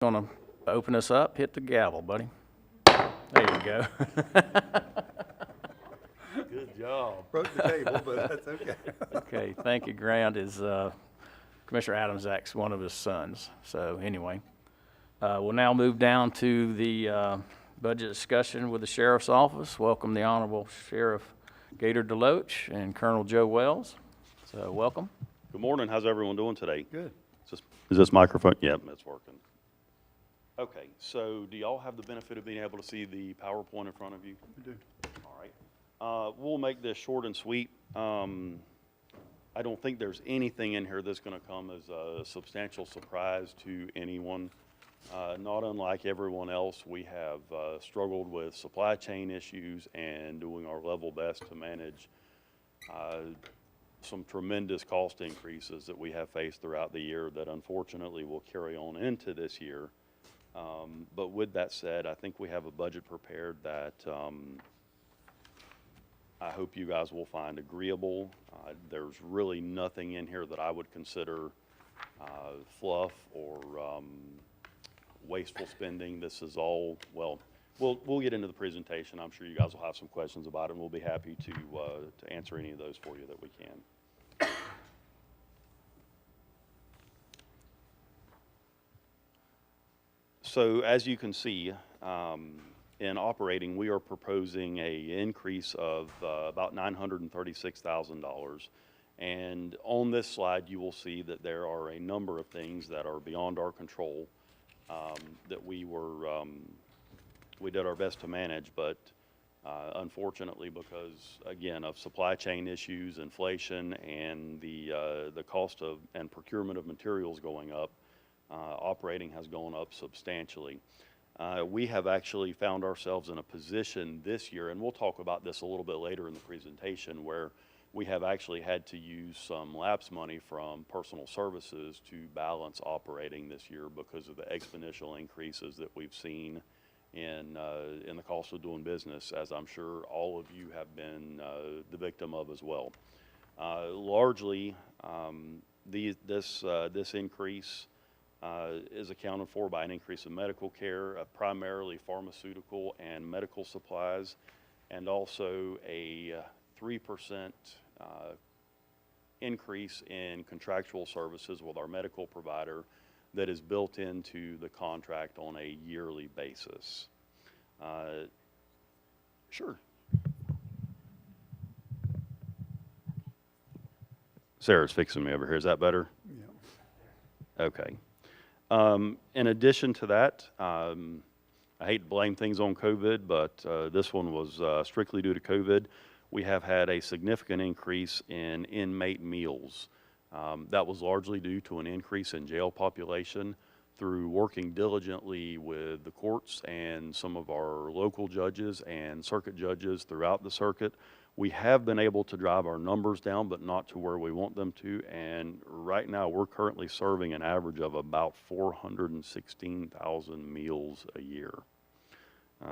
gonna open us up. Hit the gavel, buddy. There you go. Good job. Broke the table, but that's okay. Okay, thank you. Grant is, Commissioner Adams acts one of his sons. So anyway, we'll now move down to the budget discussion with the Sheriff's Office. Welcome the Honorable Sheriff Gator Deloach and Colonel Joe Wells. So welcome. Good morning. How's everyone doing today? Good. Is this microphone? Yep, it's working. Okay, so do y'all have the benefit of being able to see the PowerPoint in front of you? We do. All right. We'll make this short and sweet. I don't think there's anything in here that's going to come as a substantial surprise to anyone. Not unlike everyone else, we have struggled with supply chain issues and doing our level best to manage some tremendous cost increases that we have faced throughout the year that unfortunately will carry on into this year. But with that said, I think we have a budget prepared that I hope you guys will find agreeable. There's really nothing in here that I would consider fluff or wasteful spending. This is all, well, we'll get into the presentation. I'm sure you guys will have some questions about it, and we'll be happy to answer any of those for you that we can. So as you can see, in operating, we are proposing an increase of about $936,000. And on this slide, you will see that there are a number of things that are beyond our control that we did our best to manage, but unfortunately, because again of supply chain issues, inflation, and the cost of and procurement of materials going up, operating has gone up substantially. We have actually found ourselves in a position this year, and we'll talk about this a little bit later in the presentation, where we have actually had to use some lapse money from personal services to balance operating this year because of the exponential increases that we've seen in the cost of doing business, as I'm sure all of you have been the victim of as well. Largely, this increase is accounted for by an increase in medical care, primarily pharmaceutical and medical supplies, and also a 3% increase in contractual services with our medical provider that is built into the contract on a yearly basis. Sure. Sarah's fixing me over here. Is that better? Yeah. Okay. In addition to that, I hate to blame things on COVID, but this one was strictly due to COVID. We have had a significant increase in inmate meals. That was largely due to an increase in jail population. Through working diligently with the courts and some of our local judges and circuit judges throughout the circuit, we have been able to drive our numbers down, but not to where we want them to. And right now, we're currently serving an average of about 416,000 meals a year.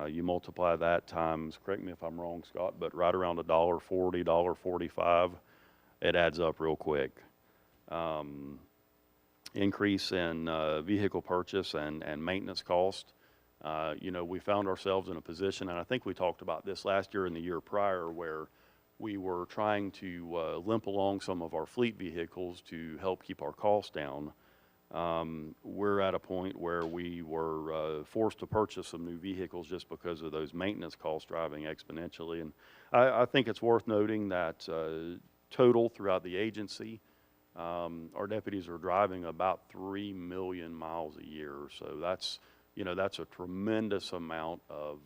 You multiply that times, correct me if I'm wrong, Scott, but right around $1.40, $1.45, it adds up real quick. Increase in vehicle purchase and maintenance cost. We found ourselves in a position, and I think we talked about this last year and the year prior, where we were trying to limp along some of our fleet vehicles to help keep our costs down. We're at a point where we were forced to purchase some new vehicles just because of those maintenance costs driving exponentially. And I think it's worth noting that total throughout the agency, our deputies are driving about 3 million miles a year. So that's a tremendous amount of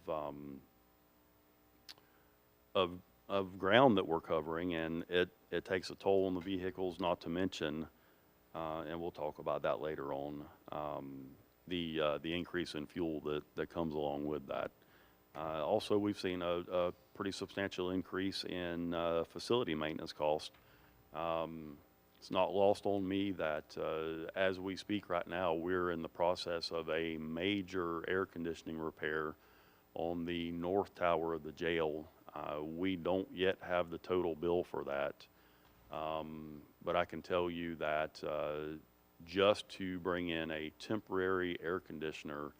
ground that we're covering, and it takes a toll on the vehicles, not to mention, and we'll talk about that later on, the increase in fuel that comes along with that. Also, we've seen a pretty substantial increase in facility maintenance cost. It's not lost on me that as we speak right now, we're in the process of a major air conditioning repair on the north tower of the jail. We don't yet have the total bill for that, but I can tell you that just to bring in a temporary air conditioner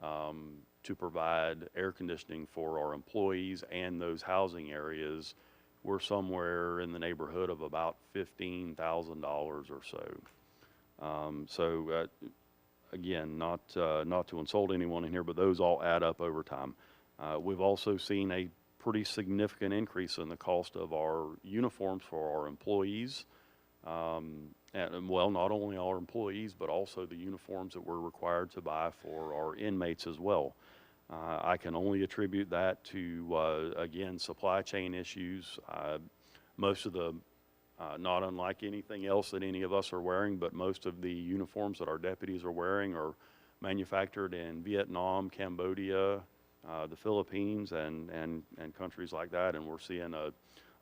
to provide air conditioning for our employees and those housing areas, we're somewhere in the neighborhood of about $15,000 or so. Again, not to insult anyone in here, but those all add up over time. We've also seen a pretty significant increase in the cost of our uniforms for our employees. And well, not only our employees, but also the uniforms that we're required to buy for our inmates as well. I can only attribute that to, again, supply chain issues. Most of the, not unlike anything else that any of us are wearing, but most of the uniforms that our deputies are wearing are manufactured in Vietnam, Cambodia, the Philippines, and countries like that. And we're seeing a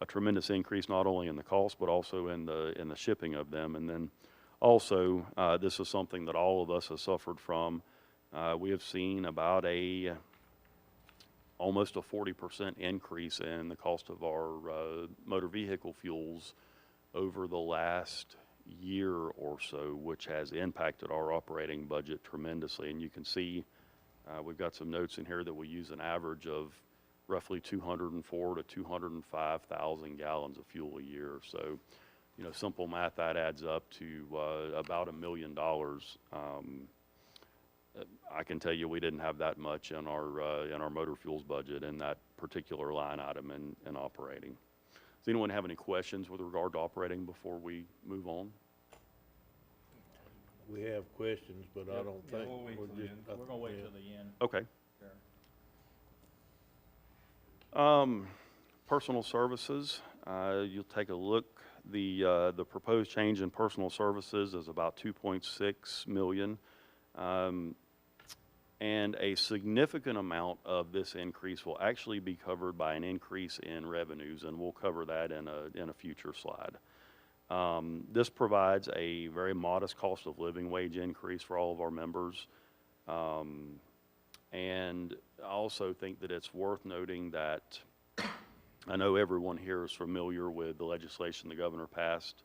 tremendous increase not only in the cost, but also in the shipping of them. And then also, this is something that all of us have suffered from. We have seen about almost a 40% increase in the cost of our motor vehicle fuels over the last year or so, which has impacted our operating budget tremendously. And you can see we've got some notes in here that we use an average of roughly 204 to 205,000 gallons of fuel a year. So, you know, simple math, that adds up to about $1 million. I can tell you we didn't have that much in our motor fuels budget in that particular line item in operating. Does anyone have any questions with regard to operating before we move on? We have questions, but I don't think. We'll wait till the end. We're gonna wait till the end. Okay. Personal services, you'll take a look. The proposed change in personal services is about 2.6 million. And a significant amount of this increase will actually be covered by an increase in revenues, and we'll cover that in a future slide. This provides a very modest cost of living wage increase for all of our members. And I also think that it's worth noting that I know everyone here is familiar with the legislation the governor passed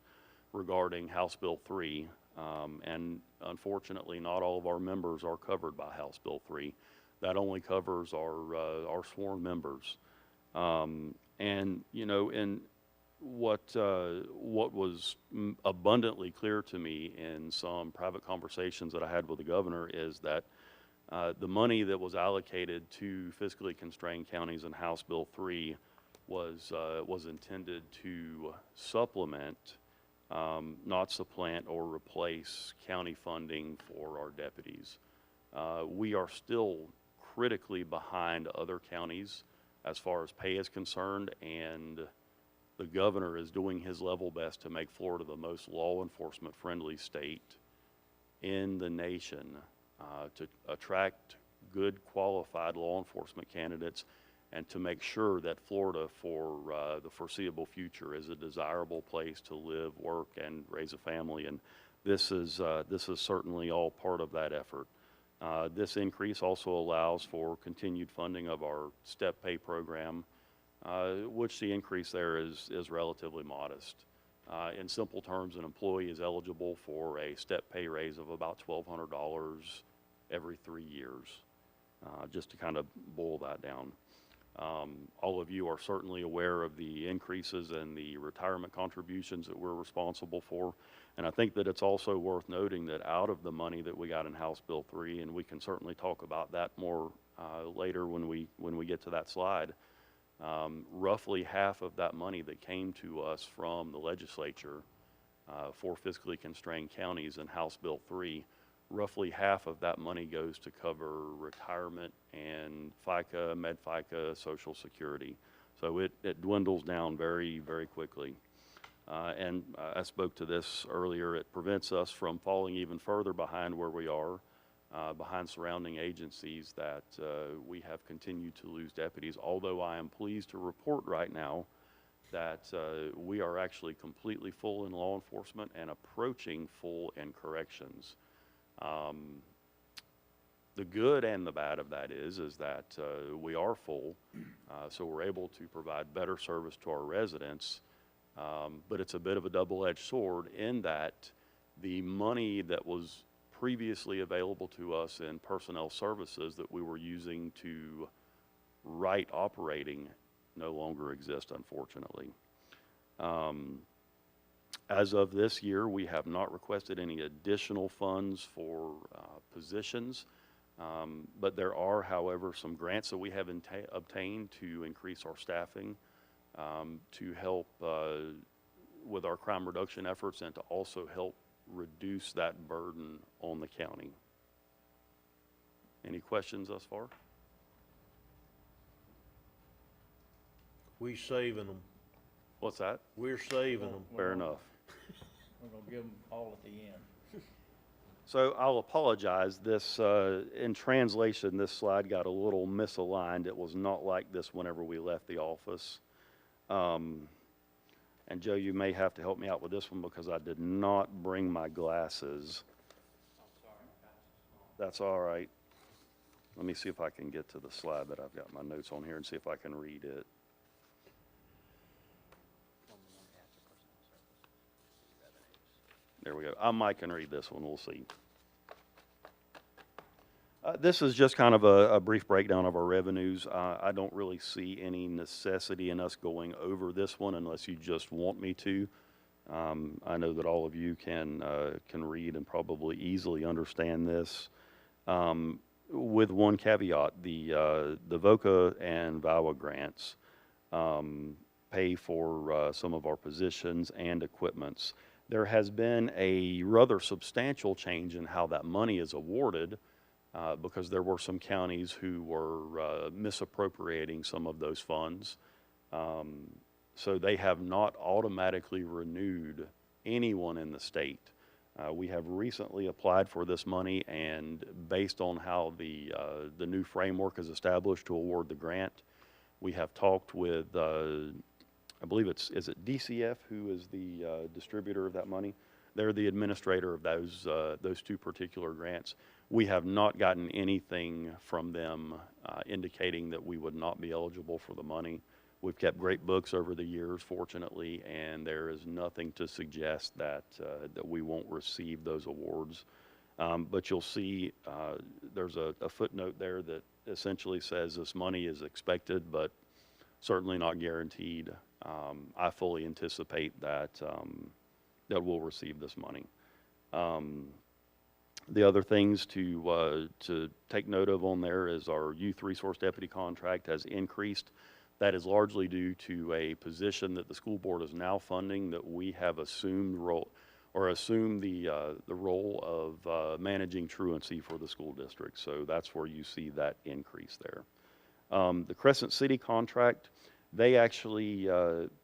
regarding House Bill 3. And unfortunately, not all of our members are covered by House Bill 3. That only covers our sworn members. And, you know, in what was abundantly clear to me in some private conversations that I had with the governor is that the money that was allocated to fiscally constrained counties in House Bill 3 was intended to supplement, not supplant or replace county funding for our deputies. We are still critically behind other counties as far as pay is concerned, and the governor is doing his level best to make Florida the most law enforcement friendly state in the nation, to attract good qualified law enforcement candidates and to make sure that Florida for the foreseeable future is a desirable place to live, work, and raise a family. And this is certainly all part of that effort. This increase also allows for continued funding of our step pay program, which the increase there is relatively modest. In simple terms, an employee is eligible for a step pay raise of about $1,200 every 3 years, just to kind of boil that down. All of you are certainly aware of the increases in the retirement contributions that we're responsible for. And I think that it's also worth noting that out of the money that we got in House Bill 3, and we can certainly talk about that more later when we get to that slide, roughly half of that money that came to us from the legislature for fiscally constrained counties in House Bill 3, roughly half of that money goes to cover retirement and FICA, Med-FICA, Social Security. So it dwindles down very, very quickly. And I spoke to this earlier. It prevents us from falling even further behind where we are, behind surrounding agencies that we have continued to lose deputies, although I am pleased to report right now that we are actually completely full in law enforcement and approaching full in corrections. The good and the bad of that is that we are full, so we're able to provide better service to our residents, but it's a bit of a double-edged sword in that the money that was previously available to us in personnel services that we were using to write operating no longer exist, unfortunately. As of this year, we have not requested any additional funds for positions, but there are, however, some grants that we have obtained to increase our staffing, to help with our crime reduction efforts, and to also help reduce that burden on the county. Any questions thus far? We saving them. What's that? We're saving them. Fair enough. We're gonna give them all at the end. So I'll apologize. This, in translation, this slide got a little misaligned. It was not like this whenever we left the office. And Joe, you may have to help me out with this one because I did not bring my glasses. That's all right. Let me see if I can get to the slide that I've got my notes on here and see if I can read it. There we go. Mike can read this one. We'll see. This is just kind of a brief breakdown of our revenues. I don't really see any necessity in us going over this one unless you just want me to. I know that all of you can read and probably easily understand this. With one caveat, the VOCA and VAWA grants pay for some of our positions and equipments. There has been a rather substantial change in how that money is awarded because there were some counties who were misappropriating some of those funds. So they have not automatically renewed anyone in the state. We have recently applied for this money, and based on how the new framework is established to award the grant, we have talked with I believe is it DCF who is the distributor of that money? They're the administrator of those two particular grants. We have not gotten anything from them indicating that we would not be eligible for the money. We've kept great books over the years, fortunately, and there is nothing to suggest that we won't receive those awards. But you'll see there's a footnote there that essentially says this money is expected, but certainly not guaranteed. I fully anticipate that we'll receive this money. The other things to take note of on there is our youth resource deputy contract has increased. That is largely due to a position that the school board is now funding that we have assumed the role of managing truancy for the school district. So that's where you see that increase there. The Crescent City contract, they actually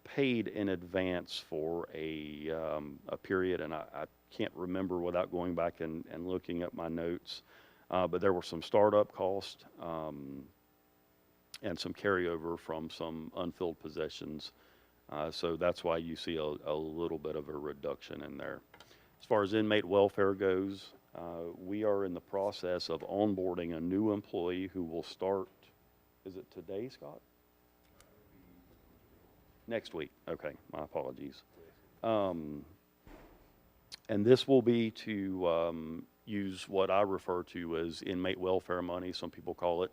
paid in advance for a period, and I can't remember without going back and looking at my notes, but there were some startup costs and some carryover from some unfilled possessions. So that's why you see a little bit of a reduction in there. As far as inmate welfare goes, we are in the process of onboarding a new employee who will start, is it today, Scott? Next week. Okay, my apologies. And this will be to use what I refer to as inmate welfare money. Some people call it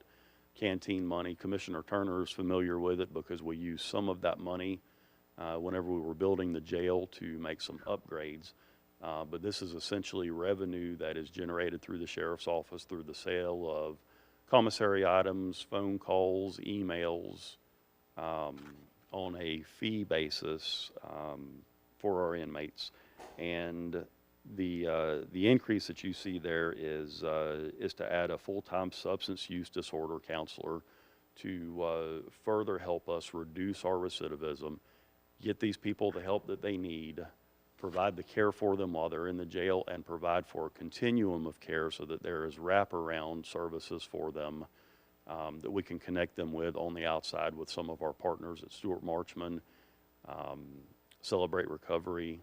canteen money. Commissioner Turner is familiar with it because we used some of that money whenever we were building the jail to make some upgrades. But this is essentially revenue that is generated through the sheriff's office through the sale of commissary items, phone calls, emails, on a fee basis for our inmates. And the increase that you see there is to add a full-time substance use disorder counselor to further help us reduce our recidivism, get these people the help that they need, provide the care for them while they're in the jail, and provide for a continuum of care so that there is wraparound services for them that we can connect them with on the outside with some of our partners at Stuart Marchman, Celebrate Recovery,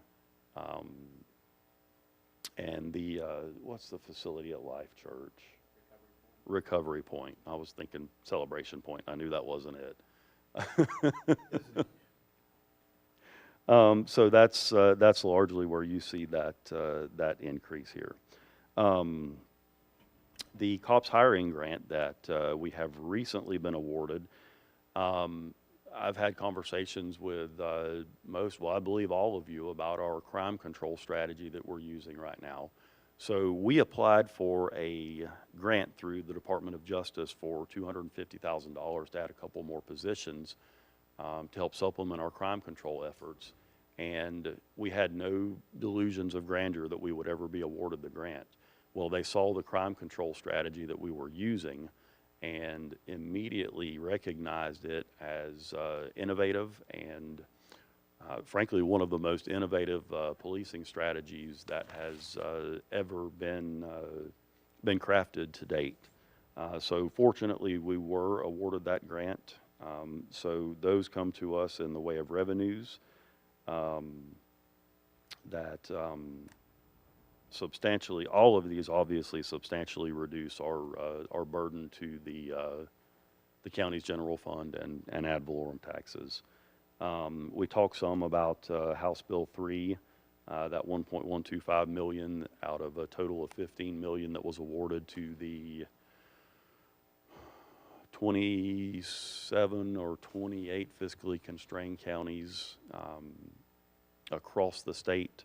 and the, what's the facility at Life Church? Recovery Point. I was thinking Celebration Point. I knew that wasn't it. So that's largely where you see that, that increase here. The COPS hiring grant that we have recently been awarded, I've had conversations with most, well, I believe all of you about our crime control strategy that we're using right now. So we applied for a grant through the Department of Justice for $250,000 to add a couple more positions to help supplement our crime control efforts. And we had no delusions of grandeur that we would ever be awarded the grant. Well, they saw the crime control strategy that we were using and immediately recognized it as innovative and frankly, one of the most innovative policing strategies that has ever been crafted to date. So fortunately, we were awarded that grant. So those come to us in the way of revenues that substantially, all of these obviously substantially reduce our burden to the county's general fund and ad valorem taxes. We talked some about House Bill 3, that 1.125 million out of a total of 15 million that was awarded to the 27 or 28 fiscally constrained counties across the state.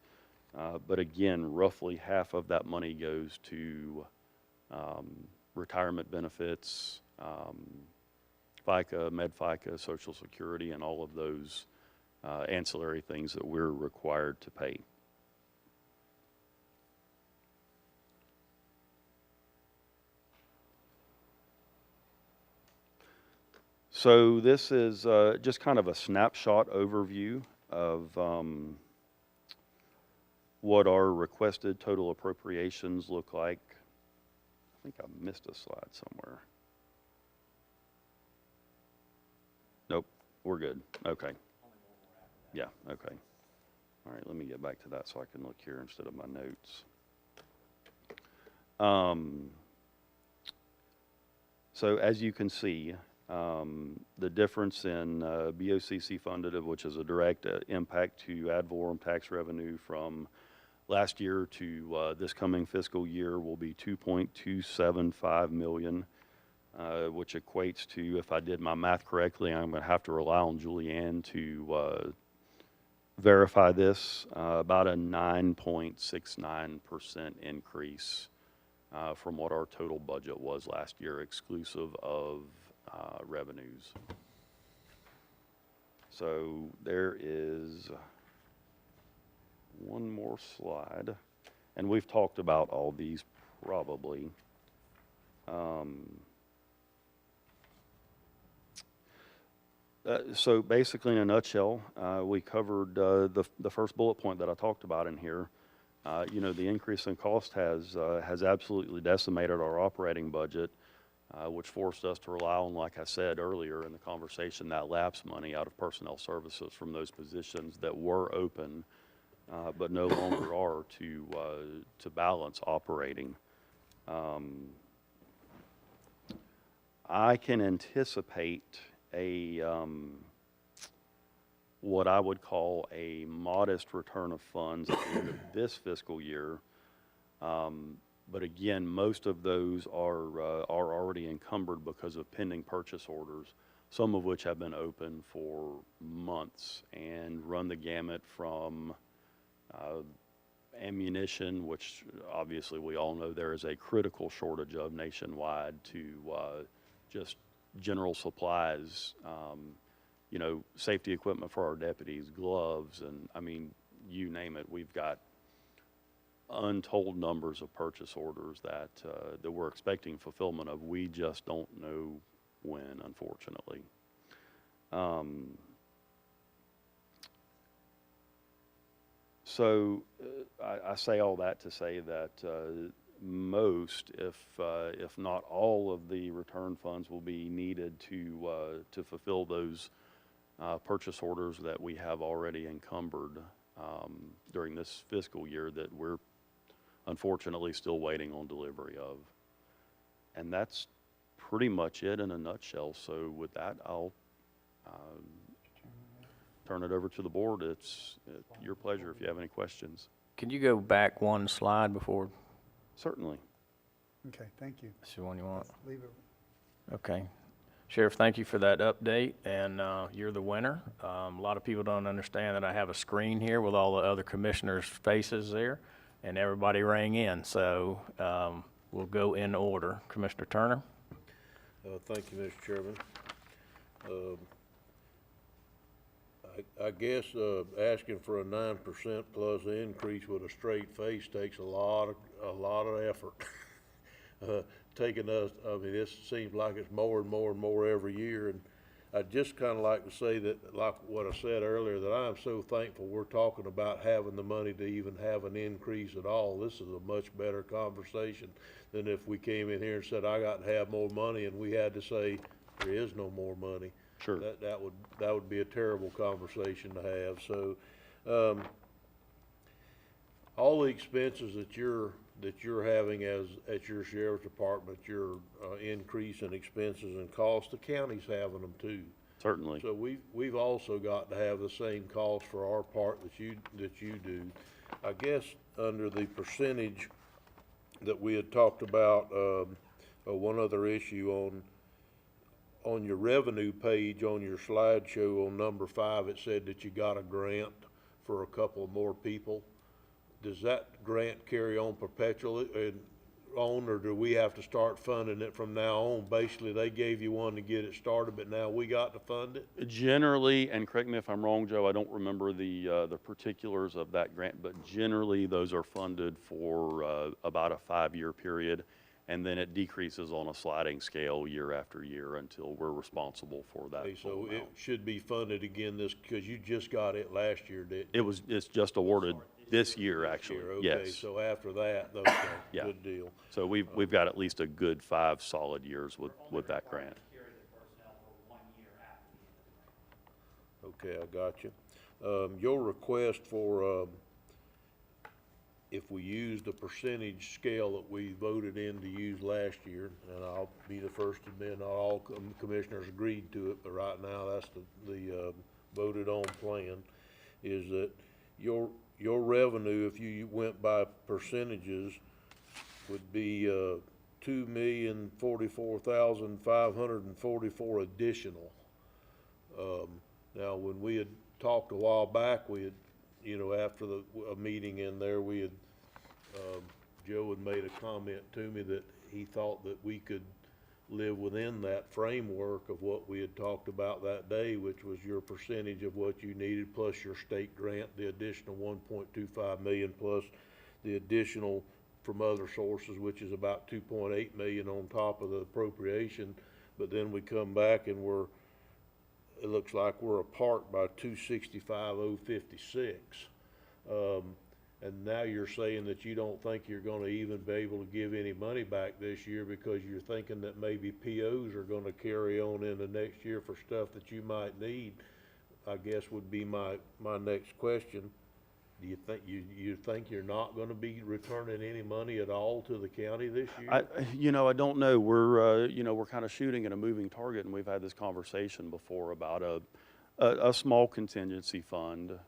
But again, roughly half of that money goes to retirement benefits, FICA, Med-FICA, Social Security, and all of those ancillary things that we're required to pay. So this is just kind of a snapshot overview of what our requested total appropriations look like. I think I missed a slide somewhere. Nope, we're good. Okay. Yeah, okay. All right, let me get back to that so I can look here instead of my notes. So as you can see, the difference in BOCC funded, which is a direct impact to ad valorem tax revenue from last year to this coming fiscal year, will be 2.275 million, which equates to, if I did my math correctly, I'm going to have to rely on Julianne to verify this, about a 9.69% increase from what our total budget was last year, exclusive of revenues. So there is one more slide, and we've talked about all these probably. So basically, in a nutshell, we covered the first bullet point that I talked about in here. You know, the increase in cost has absolutely decimated our operating budget, which forced us to rely on, like I said earlier in the conversation, that lapse money out of personnel services from those positions that were open, but no longer are, to balance operating. I can anticipate what I would call a modest return of funds at the end of this fiscal year. But again, most of those are already encumbered because of pending purchase orders, some of which have been open for months and run the gamut from ammunition, which obviously we all know there is a critical shortage of nationwide, to just general supplies, you know, safety equipment for our deputies, gloves, and I mean, you name it. We've got untold numbers of purchase orders that that we're expecting fulfillment of. We just don't know when, unfortunately. So I say all that to say that most, if not all, of the return funds will be needed to fulfill those purchase orders that we have already encumbered during this fiscal year that we're unfortunately still waiting on delivery of. And that's pretty much it in a nutshell. So with that, I'll turn it over to the board. It's your pleasure if you have any questions. Can you go back one slide before, Certainly. Okay, thank you. that's the one you want? Leave it. Okay. Sheriff, thank you for that update, and you're the winner. A lot of people don't understand that I have a screen here with all the other commissioners' faces there, and everybody rang in, so we'll go in order. Commissioner Turner? Thank you, Mr. Chairman. I guess asking for a 9% plus increase with a straight face takes a lot of effort. Taking us, I mean, this seems like it's more and more and more every year, and I'd just kind of like to say that, like what I said earlier, that I am so thankful we're talking about having the money to even have an increase at all. This is a much better conversation than if we came in here and said, I got to have more money, and we had to say, there is no more money. Sure. That would be a terrible conversation to have. So, all the expenses that you're having at your sheriff's department, your increase in expenses and costs, the county's having them too. Certainly. So we've also got to have the same cost for our part that you do. I guess under the percentage that we had talked about, one other issue on your revenue page on your slideshow on number 5, it said that you got a grant for a couple more people. Does that grant carry on perpetually or do we have to start funding it from now on? Basically, they gave you one to get it started, but now we got to fund it? Generally, and correct me if I'm wrong, Joe, I don't remember the particulars of that grant, but generally those are funded for about a 5-year period, and then it decreases on a sliding scale year after year until we're responsible for that. Okay, full so it amount. should be funded again because you just got it last year, didn't you? It's just awarded this year, actually. Okay, Yes. so after that, okay, Yeah. good deal. So we've got at least a good 5 solid years with that grant. Okay, I got you. Your request for, if we use the percentage scale that we voted in to use last year, and I'll be the first to admit, not all commissioners agreed to it, but right now that's the voted on plan, is that your revenue, if you went by percentages, would be $2,044,544 additional. Now, when we had talked a while back, we had, after a meeting in there, we had, Joe had made a comment to me that he thought that we could live within that framework of what we had talked about that day, which was your percentage of what you needed plus your state grant, the additional 1.25 million plus the additional from other sources, which is about 2.8 million on top of the appropriation. But then we come back and it looks like we're apart by 265,056. And now you're saying that you don't think you're going to even be able to give any money back this year because you're thinking that maybe POs are going to carry on into next year for stuff that you might need, I guess would be my next question. Do you think you think you're not going to be returning any money at all to the county this year? I don't know. We're kind of shooting at a moving target, and we've had this conversation before about a small contingency fund.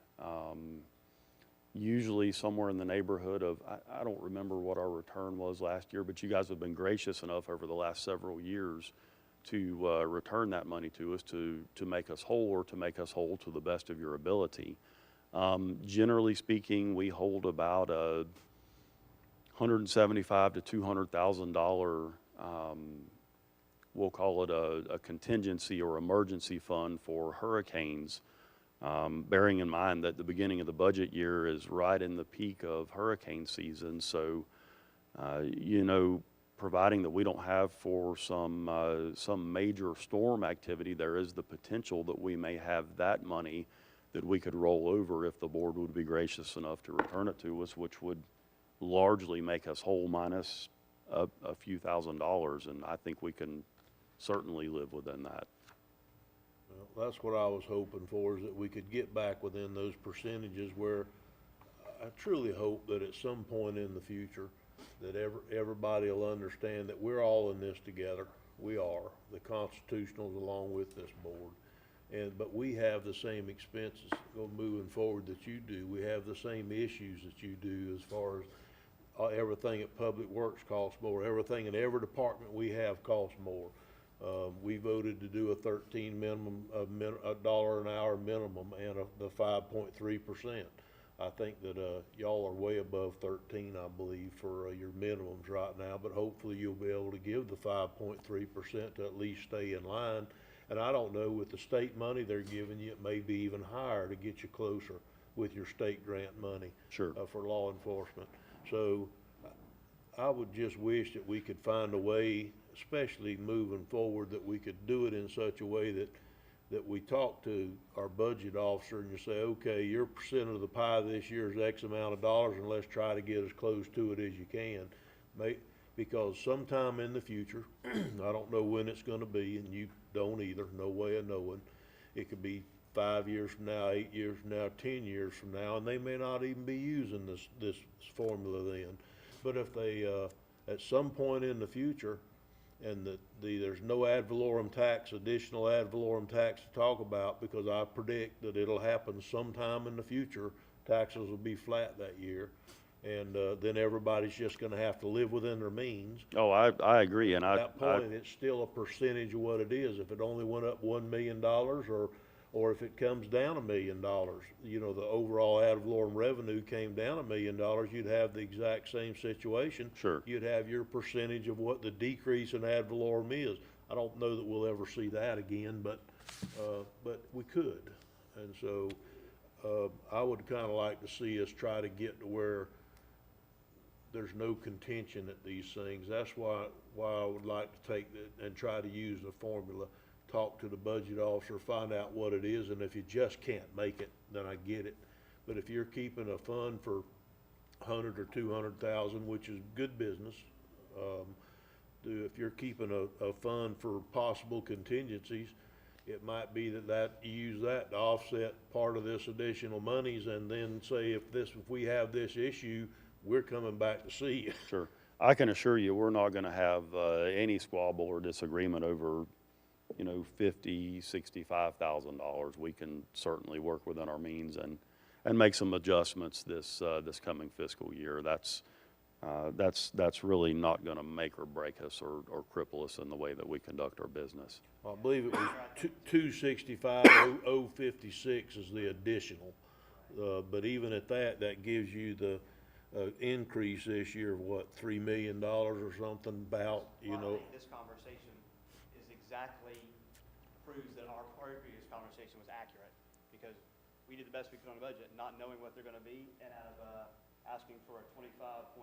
Usually somewhere in the neighborhood of, I don't remember what our return was last year, but you guys have been gracious enough over the last several years to return that money to us to make us whole, or to make us whole to the best of your ability. Generally speaking, we hold about a $175,000 to $200,000, we'll call it a contingency or emergency fund for hurricanes. Bearing in mind that the beginning of the budget year is right in the peak of hurricane season. So, providing that we don't have for some major storm activity, there is the potential that we may have that money that we could roll over if the board would be gracious enough to return it to us, which would largely make us whole minus a few $1,000s, and I think we can certainly live within that. Well, that's what I was hoping for, is that we could get back within those percentages where I truly hope that at some point in the future that everybody will understand that we're all in this together. We are, the constitutionals along with this board. but we have the same expenses moving forward that you do. We have the same issues that you do as far as everything at Public Works costs more. Everything in every department we have costs more. We voted to do a $13 minimum, a dollar an hour minimum and the 5.3%. I think that, y'all are way above 13, I believe, for your minimums right now, but hopefully you'll be able to give the 5.3% to at least stay in line. And I don't know, with the state money they're giving you, it may be even higher to get you closer with your state grant money. Sure. For law enforcement. So I would just wish that we could find a way, especially moving forward, that we could do it in such a way that we talk to our budget officer and you say, okay, your percent of the pie this year is X amount of dollars, and let's try to get as close to it as you can. Because sometime in the future, I don't know when it's gonna be, and you don't either, no way of knowing. It could be 5 years from now, 8 years from now, 10 years from now, and they may not even be using this formula then. But if they, at some point in the future, and there's no ad valorem tax, additional ad valorem tax to talk about, because I predict that it'll happen sometime in the future, taxes will be flat that year, and then everybody's just gonna have to live within their means. Oh, I agree, and At that point, it's still a percentage of what it is. If it only went up $1 million, or if it comes down $1 million, you know, the overall ad valorem revenue came down $1 million, you'd have the exact same situation. Sure. You'd have your percentage of what the decrease in ad valorem is. I don't know that we'll ever see that again, but we could. And so, I would kinda like to see us try to get to where there's no contention at these things. That's why I would like to take and try to use the formula. Talk to the budget officer, find out what it is, and if you just can't make it, then I get it. But if you're keeping a fund for 100 or 200,000, which is good business, if you're keeping a fund for possible contingencies, it might be that you use that to offset part of this additional monies, and then say if we have this issue, we're coming back to see you. Sure. I can assure you, we're not gonna have any squabble or disagreement over, you know, $50,000, $65,000. We can certainly work within our means and make some adjustments this coming fiscal year. That's really not gonna make or break us or cripple us in the way that we conduct our business. I believe it was 265,056 is the additional. But even at that gives you the increase this year of what, $3 million or something about, you Well, I know. think this conversation is exactly proves that our previous conversation was accurate, because we did the best we could on the budget, not knowing what they're gonna be, and out of, asking for a $25.7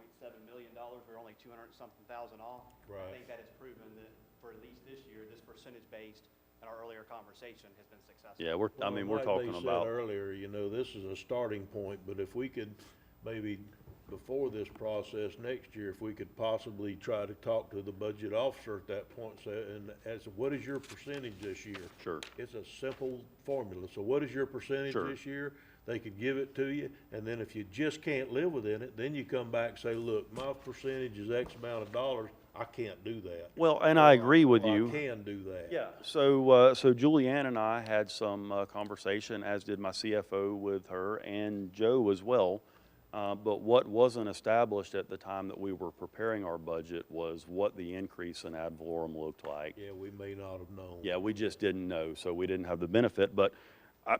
million, we're only 200-something thousand off. Right. I think that has proven that for at least this year, this percentage-based in our earlier conversation has been successful. Yeah, we're Like talking they about. said earlier, you know, this is a starting point, but if we could maybe before this process next year, if we could possibly try to talk to the budget officer at that point, say, and ask, what is your percentage this year? Sure. It's a simple formula. So what is your percentage Sure. this year? They could give it to you, and then if you just can't live within it, then you come back and say, look, my percentage is X amount of dollars, I can't do that. Well, and I agree with Or you. I can do that. Yeah, so Julianne and I had some conversation, as did my CFO with her, and Joe as well. But what wasn't established at the time that we were preparing our budget was what the increase in ad valorem looked like. Yeah, we may not have known. Yeah, we just didn't know, so we didn't have the benefit, but I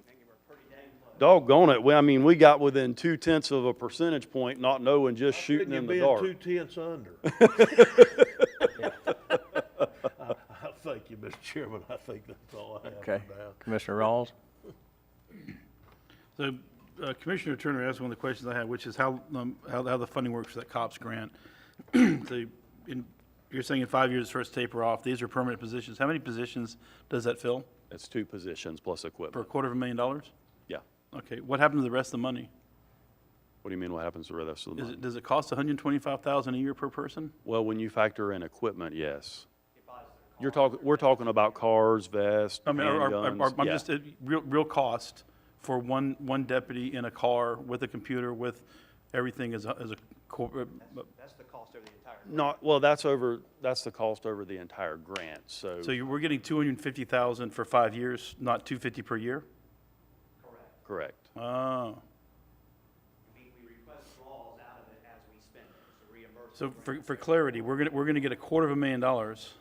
think we're pretty dang close. doggone it, we got within 0.2 of a percentage point, not knowing, just shooting in the dark. Couldn't you be 2/10 under? Thank you, Mr. Chairman. I think that's all I have Okay. for now. Commissioner Rawls? So Commissioner Turner asked one of the questions I had, which is how the funding works for that COPS grant. So you're saying in 5 years, first taper off, these are permanent positions. How many positions does that fill? It's 2 positions plus For equipment. $250,000? Yeah. Okay, what happened to the rest of the money? What do you mean, what happens to the rest of the money? Does it cost $125,000 a year per person? Well, when you factor in equipment, yes. It buys their We're talking about cars, vests, I mean, handguns. I'm Yeah. just, real cost for one deputy in a car with a computer, with everything as a That's the cost over the entire. Not, well, that's the cost over the entire grant, so. So we're getting 250,000 for 5 years, not 250 per year? Correct. Correct. Oh. We request draws out of it as we spend it, so reimburse. So for clarity, we're gonna get $250,000.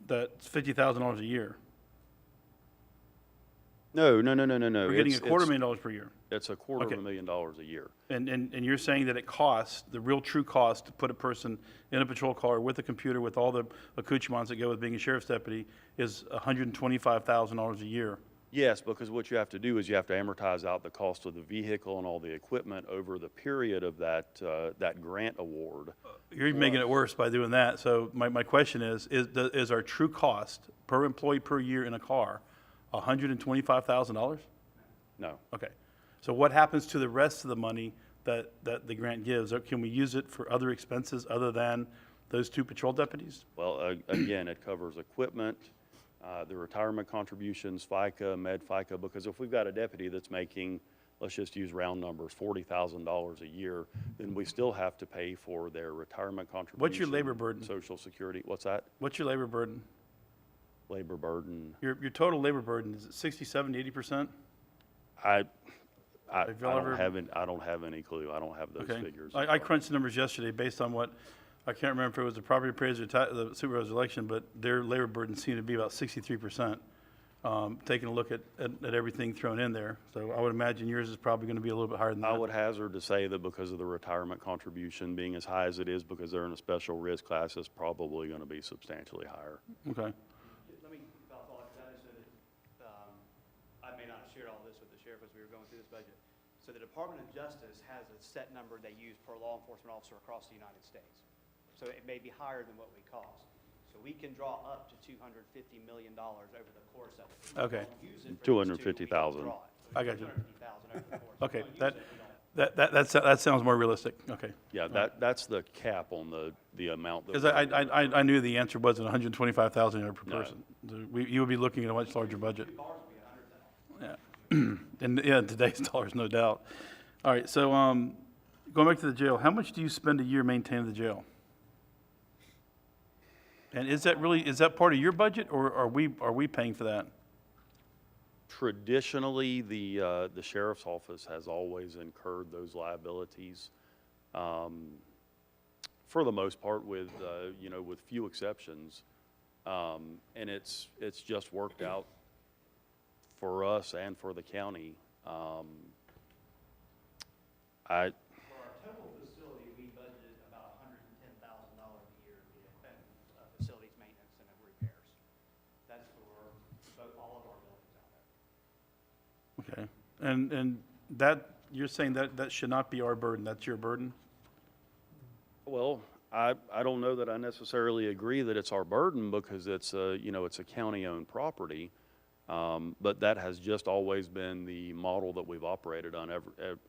That's $50,000 a year. No. We're getting $250,000 per year. It's Okay. $250,000 a year. And you're saying that it costs, the real true cost to put a person in a patrol car with a computer, with all the accoutrements that go with being a sheriff's deputy, is $125,000 a year? Yes, because what you have to do is you have to amortize out the cost of the vehicle and all the equipment over the period of that grant award. You're making it worse by doing that. So my question is our true cost per employee per year in a car $125,000? No. Okay. So what happens to the rest of the money that the grant gives? Or can we use it for other expenses other than those 2 patrol deputies? Well, again, it covers equipment, the retirement contributions, FICA, Med-FICA, because if we've got a deputy that's making, let's just use round numbers, $40,000 a year, then we still have to pay for their retirement contribution. What's your labor burden? Social Security, what's that? What's your labor burden? Labor burden. Your total labor burden, is it 60, 70, 80%? I Have y'all ever- I don't have any clue. I don't have those Okay. figures. I crunched the numbers yesterday based on what, I can't remember if it was the property appraiser, the supervisor's election, but their labor burden seemed to be about 63%. Taking a look at everything thrown in there. So I would imagine yours is probably gonna be a little bit higher than that. I would hazard to say that because of the retirement contribution being as high as it is, because they're in a special risk class, it's probably going to be substantially higher. Okay. Let me follow up to that, so that, I may not have shared all this with the sheriff as we were going through this budget. So the Department of Justice has a set number they use per law enforcement officer across the United States. So it may be higher than what we cost. So we can draw up to $250 million over the course of it. We Okay. don't use it for these two, we don't 250,000. draw it. So I got you. 250,000 over the course. We Okay, don't use it, we don't. that sounds more realistic. Okay. Yeah, that's the cap on the amount. that Because we're- I knew the answer wasn't 125,000 per No. person. So you would be looking at a much larger budget. Ours would be 100,000. Yeah. And yeah, in today's dollars, no doubt. All right, so going back to the jail, how much do you spend a year maintaining the jail? And is that part of your budget, or are we paying for that? Traditionally, the sheriff's office has always incurred those liabilities. For the most part, with few exceptions. And it's just worked out for us and for the county. For our total facility, we budgeted about $110,000 a year in facilities maintenance and repairs. That's for all of our buildings out there. Okay. And that, you're saying that should not be our burden, that's your burden? Well, I don't know that I necessarily agree that it's our burden because it's a county-owned property. But that has just always been the model that we've operated on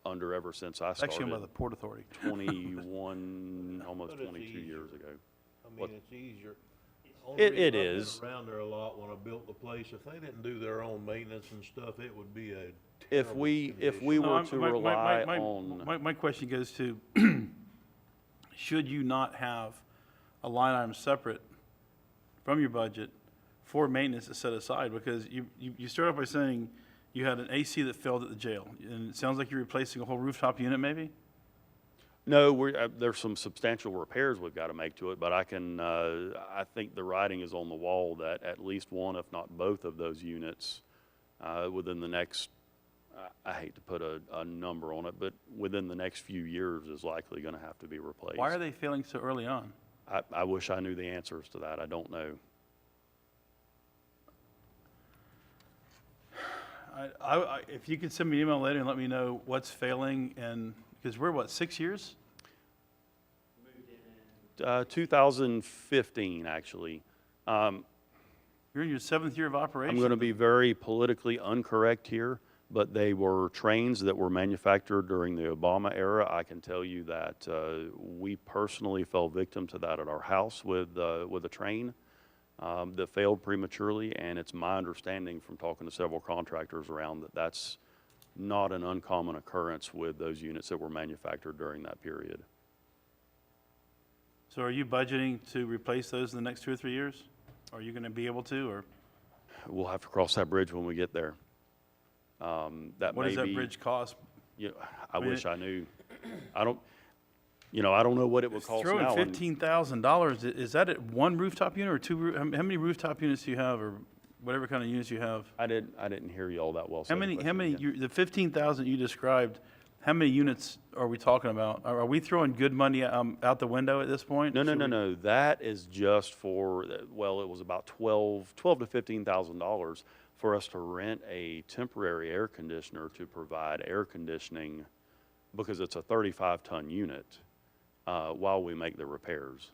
under ever since I started. Actually, by the Port Authority. 21, almost But it's 22 easier. years ago. I What? mean, it's easier. It Only reason I've been is. Around there a lot when I built the place, if they didn't do their own maintenance and stuff, it would be a If terrible we condition. were to rely on, My question goes to, should you not have a line item separate from your budget for maintenance to set aside? Because you start off by saying you had an AC that failed at the jail, and it sounds like you're replacing a whole rooftop unit, maybe? no, there's some substantial repairs we've got to make to it, but I think the writing is on the wall that at least one, if not both of those units, within the next, I hate to put a number on it, but within the next few years is likely going to have to be replaced. Why are they failing so early on? I wish I knew the answers to that. I don't know. If you could send me an email later and let me know what's failing, and, because we're, 6 years? 2015, actually. You're in your 7th year of operation. I'm going to be very politically incorrect here, but they were trains that were manufactured during the Obama era. I can tell you that we personally fell victim to that at our house with a train that failed prematurely, and it's my understanding from talking to several contractors around that not an uncommon occurrence with those units that were manufactured during that period. So are you budgeting to replace those in the next 2 or 3 years? Are you going to be able to, or We'll have to cross that bridge when we get there. That what may does that be- bridge cost? You know, I mean, wish I knew. I don't, I don't know what it would cost Throwing now. and- $15,000, is that at one rooftop unit or two, how many rooftop units do you have, or whatever kind of units you have? I didn't hear you all that well. Say How the many, question again. the 15,000 you described, how many units are we talking about? Are we throwing good money out the window at this point? No, no, Should no, we- no. That is just for, well, it was about $12 to $15,000 for us to rent a temporary air conditioner to provide air conditioning, because it's a 35-ton unit, while we make the repairs.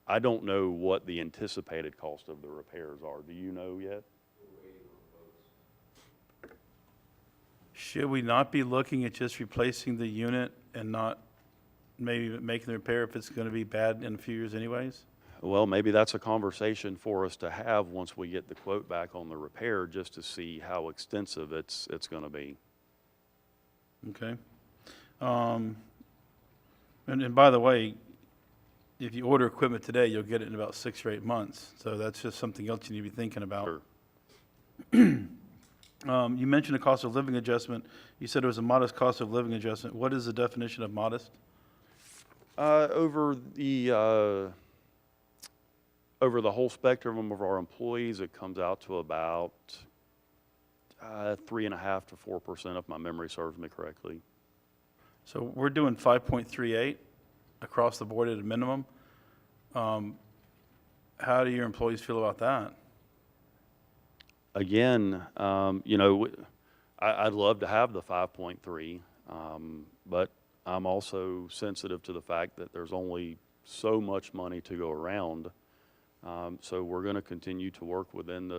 I don't know what the anticipated cost of the repairs are. Do you know yet? Should we not be looking at just replacing the unit and not maybe making the repair if it's going to be bad in a few years anyways? Well, maybe that's a conversation for us to have once we get the quote back on the repair, just to see how extensive it's going to be. Okay. And by the way, if you order equipment today, you'll get it in about 6 or 8 months. So that's just something else you need to be thinking about. Sure. You mentioned a cost of living adjustment. You said it was a modest cost of living adjustment. What is the definition of modest? Over the whole spectrum of our employees, it comes out to about 3.5% to 4%, if my memory serves me correctly. So we're doing 5.38 across the board at a minimum. How do your employees feel about that? Again, I'd love to have the 5.3, but I'm also sensitive to the fact that there's only so much money to go around. So we're going to continue to work within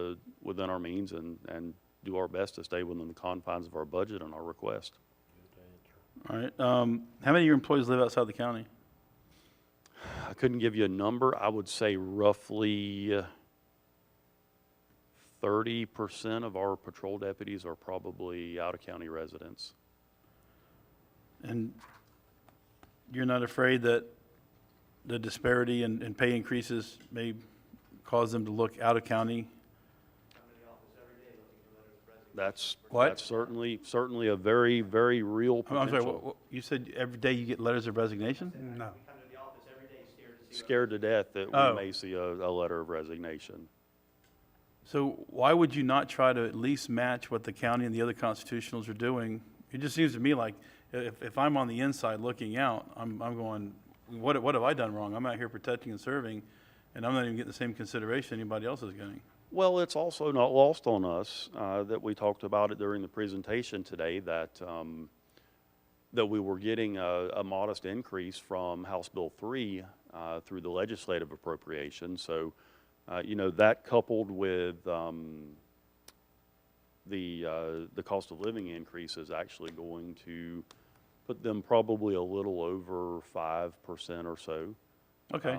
our means and do our best to stay within the confines of our budget and our request. All right. How many of your employees live outside the county? I couldn't give you a number. I would say roughly 30% of our patrol deputies are probably out-of-county residents. And you're not afraid that the disparity in pay increases may cause them to look out of county? That's What? That's certainly a very, very real I'm sorry, potential. you said every day you get letters of resignation? No. Come to the office every day scared to see what Scared to death that Oh. we may see a letter of resignation. So why would you not try to at least match what the county and the other constitutionals are doing? It just seems to me like if I'm on the inside looking out, I'm going, what have I done wrong? I'm out here protecting and serving, and I'm not even getting the same consideration anybody else is getting. Well, it's also not lost on us that we talked about it during the presentation today, that we were getting a modest increase from House Bill 3 through the legislative appropriation. So, that coupled with the cost of living increase is actually going to put them probably a little over 5% or so. Okay.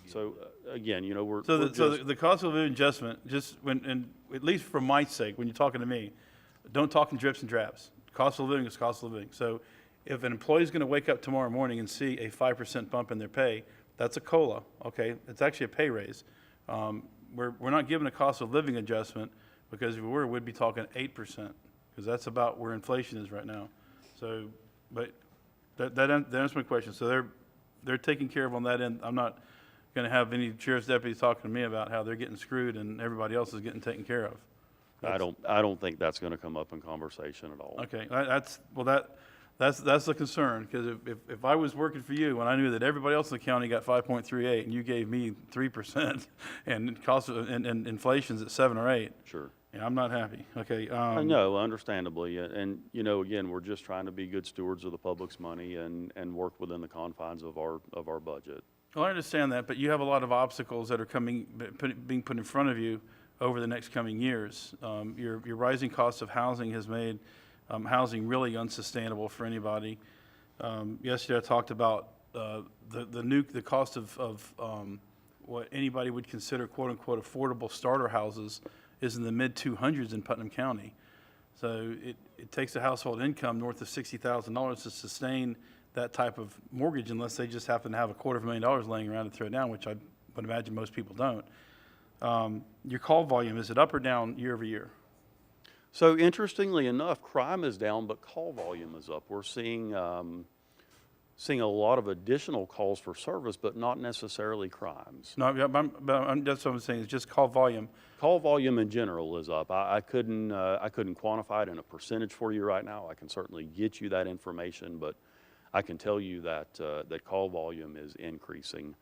So again, we're So we're the cost of living adjustment, just when, and at least for my sake, when you're talking to me, don't talk in drips and drabs. Cost of living is cost of living. So if an employee's going to wake up tomorrow morning and see a 5% bump in their pay, that's a COLA, okay? It's actually a pay raise. We're not giving a cost of living adjustment, because if we were, we'd be talking 8%, because that's about where inflation is right now. So, but that answers my question. So they're taken care of on that end. I'm not going to have any sheriff's deputies talking to me about how they're getting screwed and everybody else is getting taken care of. I don't think that's going to come up in conversation at all. Okay, that's the concern, because if I was working for you and I knew that everybody else in the county got 5.38 and you gave me 3% and and inflation's at 7 or 8, Sure. yeah, I'm not happy. Okay. No, understandably, and again, we're just trying to be good stewards of the public's money and work within the confines of our budget. Well, I understand that, but you have a lot of obstacles that are being put in front of you over the next coming years. Your rising cost of housing has made housing really unsustainable for anybody. Yesterday, I talked about the cost of what anybody would consider "quote unquote" affordable starter houses is in the mid-200s in Putnam County. So it takes a household income north of $60,000 to sustain that type of mortgage unless they just happen to have $250,000 laying around to throw down, which I would imagine most people don't. Your call volume, is it up or down year over year? So interestingly enough, crime is down, but call volume is up. We're seeing a lot of additional calls for service, but not necessarily crimes. No, that's what I'm saying, it's just call volume. Call volume in general is up. I couldn't quantify it in a percentage for you right now. I can certainly get you that information, but I can tell you that that call volume is increasing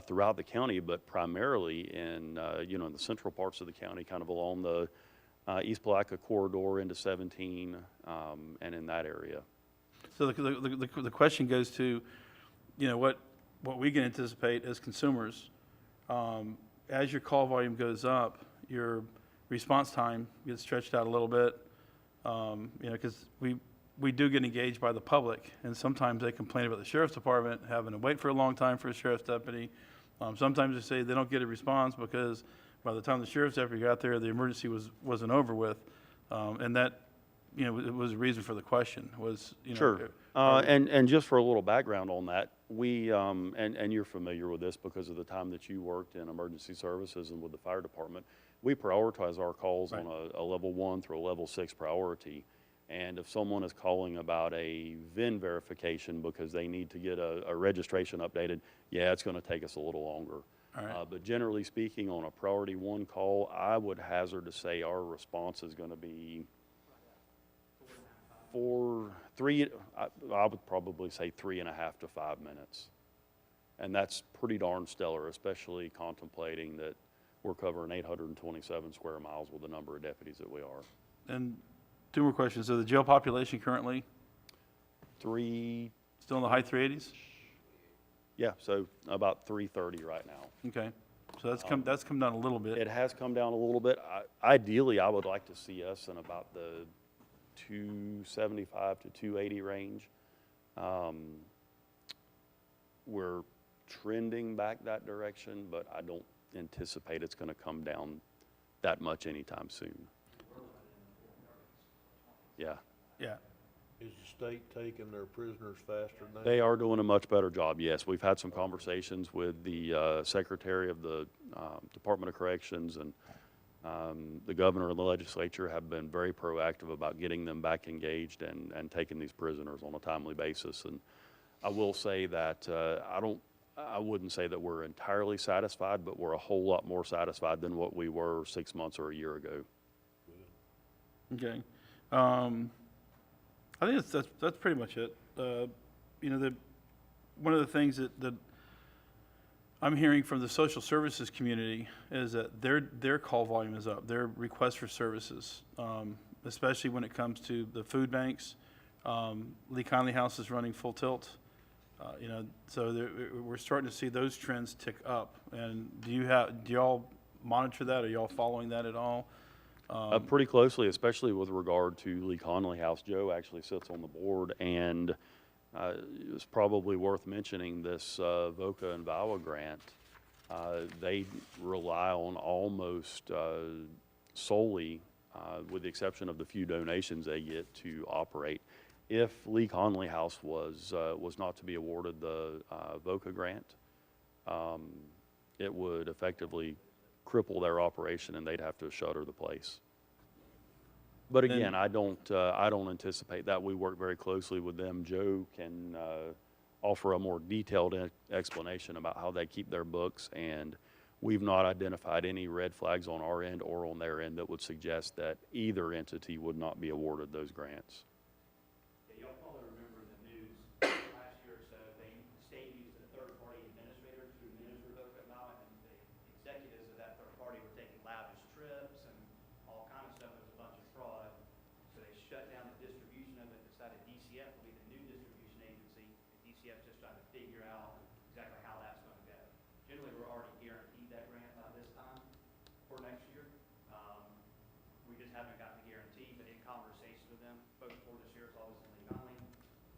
throughout the county, but primarily in in the central parts of the county, kind of along the East Palatka corridor into 17, and in that area. So the question goes to, what we can anticipate as consumers. As your call volume goes up, your response time gets stretched out a little bit, because we do get engaged by the public, and sometimes they complain about the sheriff's department having to wait for a long time for a sheriff's deputy. Sometimes they say they don't get a response because by the time the sheriff's deputy got there, the emergency wasn't over with, and that, it was a reason for the question, was, Sure. And just for a little background on that, we, and you're familiar with this because of the time that you worked in emergency services and with the fire department, we prioritize our calls Right. on a level 1 through a level 6 priority. And if someone is calling about a VIN verification because they need to get a registration updated, yeah, it's going to take us a little longer. All right. But generally speaking, on a priority 1 call, I would hazard to say our response is going to be I would probably say 3.5 to 5 minutes. And that's pretty darn stellar, especially contemplating that we're covering 827 square miles with the number of deputies that we are. And 2 more questions. So the jail population currently still in the high 380s? Yeah, so about 330 right now. Okay. So that's come down a little bit. It has come down a little bit. Ideally, I would like to see us in about the 275 to 280 range. We're trending back that direction, but I don't anticipate it's going to come down that much anytime soon. Yeah. Yeah. Is the state taking their prisoners faster now? They are doing a much better job, yes. We've had some conversations with the Secretary of the Department of Corrections, and the governor and the legislature have been very proactive about getting them back engaged and taking these prisoners on a timely basis. And I will say that I wouldn't say that we're entirely satisfied, but we're a whole lot more satisfied than what we were 6 months or a year ago. Okay. I think that's pretty much it. One of the things that I'm hearing from the social services community is that their call volume is up, their request for services, especially when it comes to the food banks. Lee Conley House is running full tilt. So we're starting to see those trends tick up. And do y'all monitor that? Are y'all following that at all? Pretty closely, especially with regard to Lee Conley House. Joe actually sits on the board, and it's probably worth mentioning this VOCA and VAWA grant. They rely on almost solely, with the exception of the few donations they get, to operate. If Lee Conley House was not to be awarded the VOCA grant, it would effectively cripple their operation, and they'd have to shutter the place. But again, I don't anticipate that. We work very closely with them. Joe can offer a more detailed explanation about how they keep their books, and we've not identified any red flags on our end or on their end that would suggest that either entity would not be awarded those grants. Yeah, y'all probably remember in the news last year or so, the state used a third-party administrator to administer VOCA now, and the executives of that third party were taking lavish trips and all kind of stuff. It was a bunch of fraud. So they shut down the distribution of it, decided DCF will be the new distribution agency. DCF's just trying to figure out exactly how that's going to go. Generally, we're already guaranteed that grant by this time for next year. We just haven't gotten the guarantee, but in conversation with them, both for the sheriff's office and Lee Conley,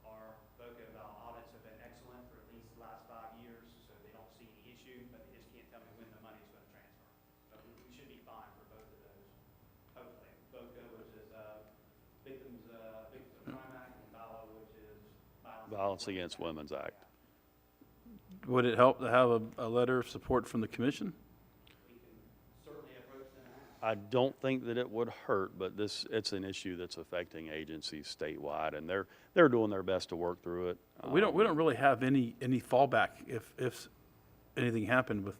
our VOCA audits have been excellent for at least the last 5 years, so they don't see any issue, but they just can't tell me when the money is going to transfer. So we should be fine for both of those, hopefully. VOCA, which is Violence Against Women's Act. Would it help to have a letter of support from the commission? I don't think that it would hurt, but it's an issue that's affecting agencies statewide, and they're doing their best to work through it. We don't really have any fallback if anything happened with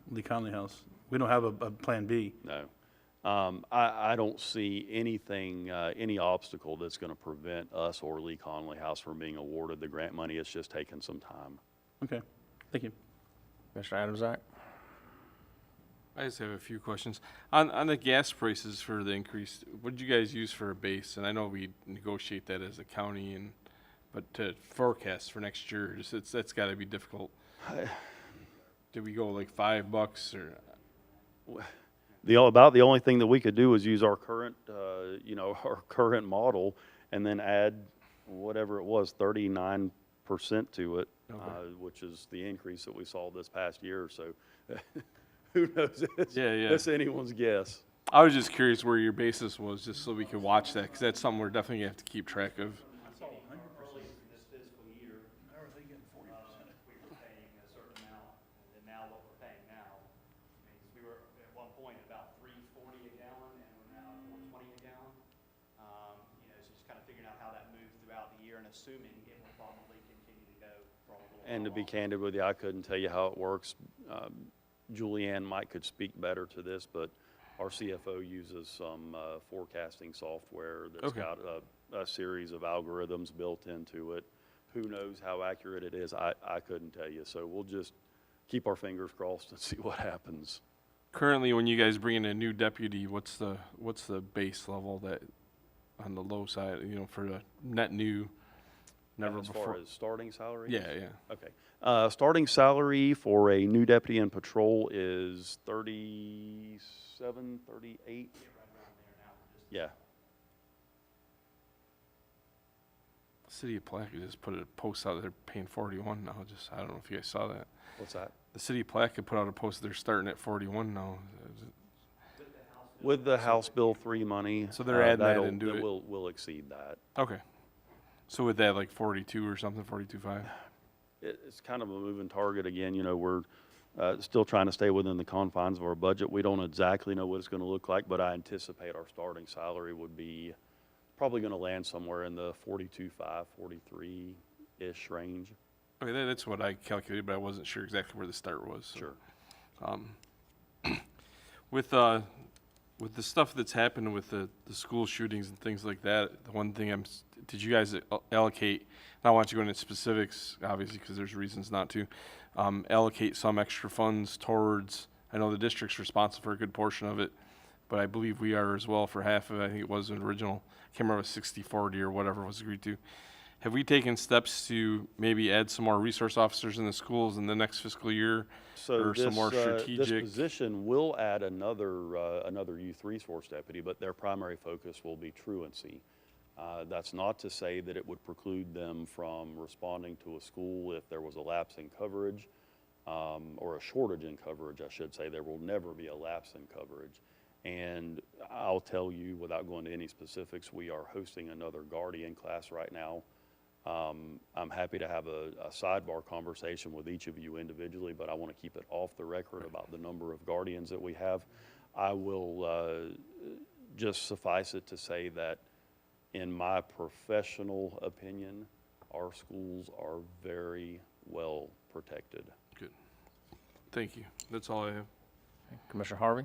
Lee Conley House. We don't have a plan B. No. I don't see anything, any obstacle that's going to prevent us or Lee Conley House from being awarded the grant money. It's just taking some time. Okay, thank you. Commissioner Adams, Zach? I just have a few questions. On the gas prices for the increase, what did you guys use for a base? And I know we negotiate that as a county, but to forecast for next year, that's got to be difficult. Did we go like $5 or? About the only thing that we could do is use our current, our current model, and then add whatever it was, 39% to it, which is the increase that we saw this past year. So, who knows? It's anyone's guess. I was just curious where your basis was, just so we could watch that, because that's something we're definitely gonna have to keep track of. Early this fiscal year, we were paying a certain amount, and then now what we're paying now. I mean, 'cause we were at one point about $3.40 a gallon, and we're now at $4.20 a gallon. So just kind of figuring out how that moves throughout the year, and assuming it will probably continue to go for a little while. And to be candid with you, I couldn't tell you how it works. Julianne Mike could speak better to this, but our CFO uses some forecasting software that's Okay. got a series of algorithms built into it. Who knows how accurate it is? I couldn't tell you. So we'll just keep our fingers crossed and see what happens. Currently, when you guys bring in a new deputy, what's the base level that on the low side, for a net new, never As before? far as starting salary? Yeah. Okay. Starting salary for a new deputy in patrol is 37, 38. Yeah. City of Plaquemine just put a post out, they're paying 41 now. I don't know if you guys saw that. What's that? The City of Plaquemine put out a post, they're starting at 41 now. With the House Bill 3 money. So they're adding that that'll- into that it. will exceed that. Okay. So with that, like 42 or something, 42.5? It's kind of a moving target again. We're still trying to stay within the confines of our budget. We don't exactly know what it's going to look like, but I anticipate our starting salary would be probably going to land somewhere in the 42.5, 43-ish range. Okay, that's what I calculated, but I wasn't sure exactly where the start was. So. Sure. With the stuff that's happened with the school shootings and things like that, the one thing did you guys allocate, and I want you to go into specifics, obviously, because there's reasons not to, allocate some extra funds towards, I know the district's responsible for a good portion of it, but I believe we are as well for half of it. I think it was an original, I can't remember if it was 60-40 or whatever was agreed to. Have we taken steps to maybe add some more resource officers in the schools in the next fiscal year? So or some more this strategic? position will add another youth resource deputy, but their primary focus will be truancy. That's not to say that it would preclude them from responding to a school if there was a lapse in coverage, or a shortage in coverage, I should say. There will never be a lapse in coverage. And I'll tell you, without going to any specifics, we are hosting another Guardian class right now. I'm happy to have a sidebar conversation with each of you individually, but I want to keep it off the record about the number of guardians that we have. I will just suffice it to say that in my professional opinion, our schools are very well protected. Good. Thank you. That's all I have. Commissioner Harvey?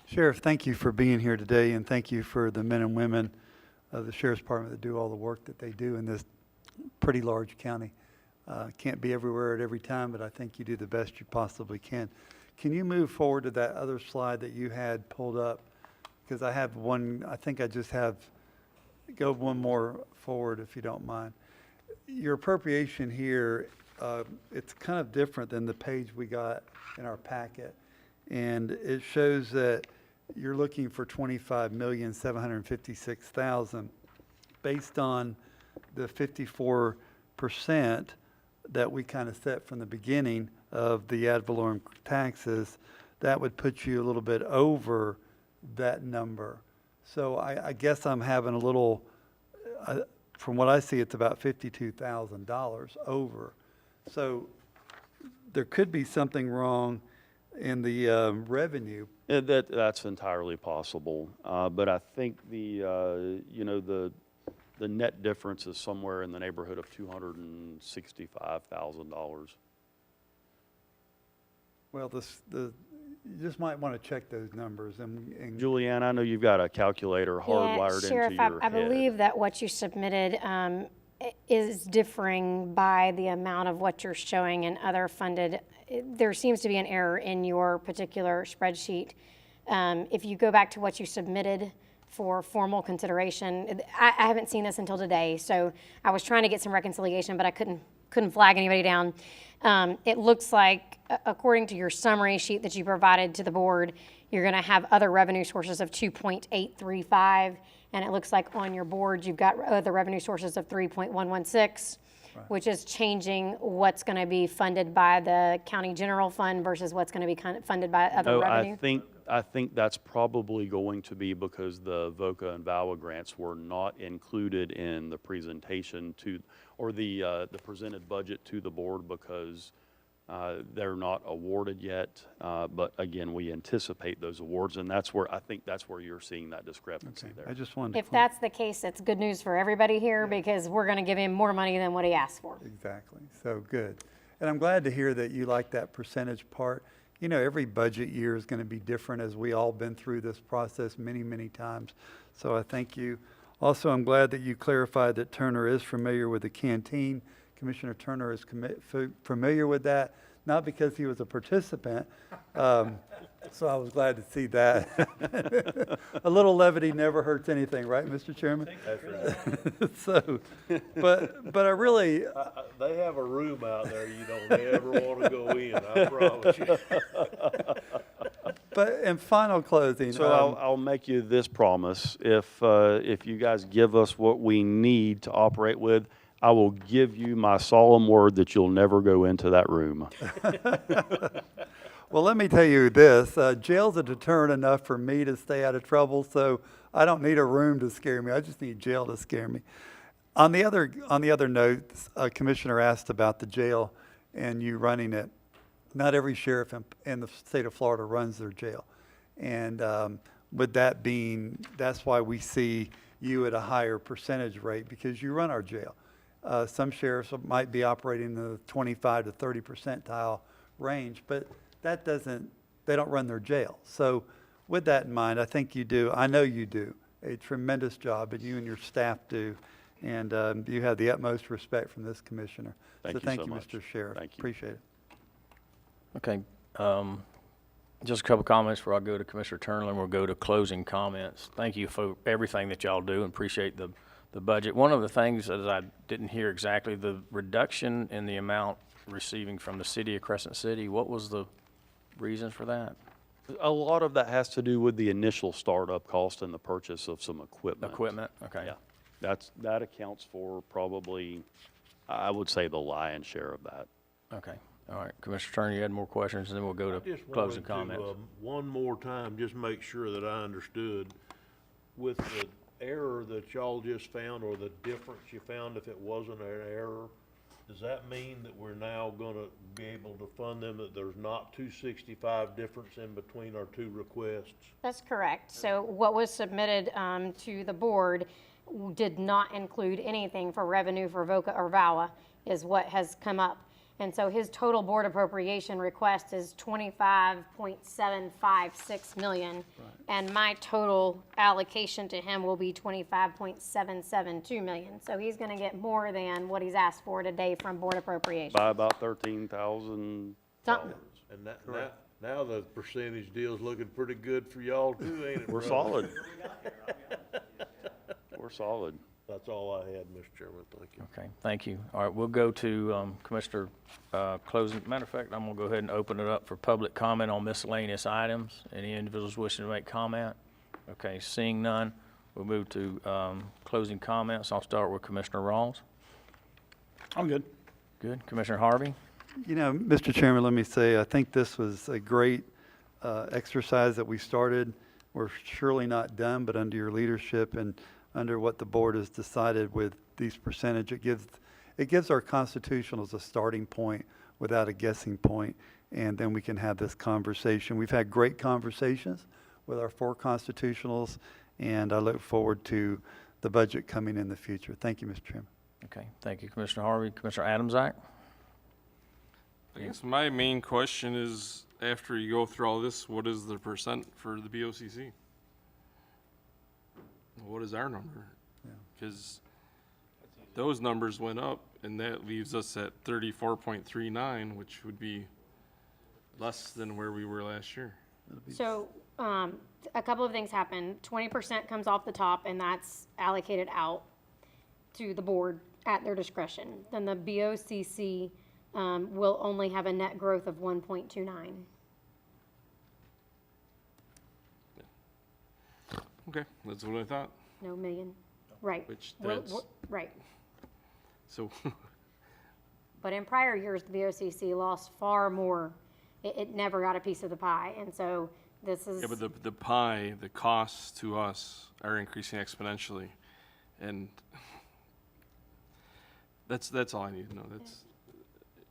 Sheriff, thank you for being here today, and thank you for the men and women of the Sheriff's Department that do all the work that they do in this pretty large county. Can't be everywhere at every time, but I think you do the best you possibly can. Can you move forward to that other slide that you had pulled up? Because I have one, I think I just have, go one more forward if you don't mind. Your appropriation here, it's kind of different than the page we got in our packet. And it shows that you're looking for $25,756,000 based on the 54% that we kind of set from the beginning of the ad valorem taxes. That would put you a little bit over that number. So I guess I'm having a little from what I see, it's about $52,000 over. So there could be something wrong in the revenue. That's entirely possible. But I think the net difference is somewhere in the neighborhood of $265,000. Well, you just might want to check those numbers and Julianne, I know you've got a calculator hardwired into Sheriff, your head. I believe that what you submitted is differing by the amount of what you're showing in other funded. There seems to be an error in your particular spreadsheet. If you go back to what you submitted for formal consideration, I haven't seen this until today, so I was trying to get some reconciliation, but I couldn't flag anybody down. It looks like, according to your summary sheet that you provided to the board, you're going to have other revenue sources of 2.835, and it looks like on your board you've got other revenue sources of 3.116, which is changing what's going to be funded by the county general fund versus what's going to be funded by other No, revenue. I think that's probably going to be because the VOCA and VAWA grants were not included in the presentation or the presented budget to the board because they're not awarded yet. But again, we anticipate those awards, and I think that's where you're seeing that discrepancy there. I just wanted to. If that's the case, it's good news for everybody here because we're going to give him more money than what he asked for. Exactly. So good. And I'm glad to hear that you like that percentage part. You know, every budget year is going to be different as we all been through this process many, many times. So I thank you. Also, I'm glad that you clarified that Turner is familiar with the canteen. Commissioner Turner is familiar with that, not because he was a participant. So I was glad to see that. A little levity never hurts anything, right, Mr. Chairman? That's right. So, but I really, They have a room out there you don't ever want to go in, I promise you. but in final closing. So I'll make you this promise. If you guys give us what we need to operate with, I will give you my solemn word that you'll never go into that room. Well, let me tell you this, jail's a deterrent enough for me to stay out of trouble, so I don't need a room to scare me. I just need jail to scare me. On the other note, a commissioner asked about the jail and you running it. Not every sheriff in the state of Florida runs their jail. And with that being, that's why we see you at a higher percentage rate because you run our jail. Some sheriffs might be operating in the 25 to 30 percentile range, but they don't run their jail. So with that in mind, I think I know you do a tremendous job, and you and your staff do. And you have the utmost respect from this commissioner. Thank So you thank so you, much. Mr. Sheriff. Thank you. Appreciate it. Okay, just a couple comments before I go to Commissioner Turner, and we'll go to closing comments. Thank you for everything that y'all do and appreciate the budget. One of the things that I didn't hear exactly, the reduction in the amount receiving from the city of Crescent City, what was the reason for that? A lot of that has to do with the initial startup cost and the purchase of some equipment. Equipment, okay. Yeah, that accounts for probably, I would say, the lion's share of that. Okay, all right. Commissioner Turner, you had more questions, and then we'll go to Just closing wanted to, comments. one more time, just make sure that I understood. With the error that y'all just found, or the difference you found if it wasn't an error, does that mean that we're now gonna be able to fund them, that there's not 265 difference in between our two requests? That's correct. So what was submitted to the board did not include anything for revenue for VOCA or VAWA, is what has come up. And so his total board appropriation request is $25.756 million. And my total allocation to him will be $25.772 million. So he's going to get more than what he's asked for today from board appropriation. By about $13,000. Something. And now the percentage deal's looking pretty good for y'all too, ain't it? We're brother? solid. We're solid. That's all I had, Mr. Chairman, thank you. Okay, thank you. All right, we'll go to Commissioner closing. Matter of fact, I'm going to go ahead and open it up for public comment on miscellaneous items. Any individuals wishing to make comment? Okay, seeing none, we'll move to closing comments. I'll start with Commissioner Rawls. I'm good. Good. Commissioner Harvey? You know, Mr. Chairman, let me say, I think this was a great exercise that we started. We're surely not done, but under your leadership, and under what the board has decided with these percentage. It gives our constitutionals a starting point without a guessing point, and then we can have this conversation. We've had great conversations with our 4 constitutionals, and I look forward to the budget coming in the future. Thank you, Mr. Chairman. Okay, thank you, Commissioner Harvey. Commissioner Adams-Zach? I guess my main question is, after you go through all this, what is the percent for the BOCC? What is our number? Because those numbers went up, and that leaves us at 34.39, which would be less than where we were last year. So, a couple of things happen. 20% comes off the top, and that's allocated out to the board at their discretion. Then the BOCC will only have a net growth of 1.29. Okay, that's what I thought. No million, right. Which We're- that's- we're- Right. So, But in prior years, the BOCC lost far more. It never got a piece of the pie, and so this is. yeah, but the pie, the costs to us are increasing exponentially, and that's all I need to know.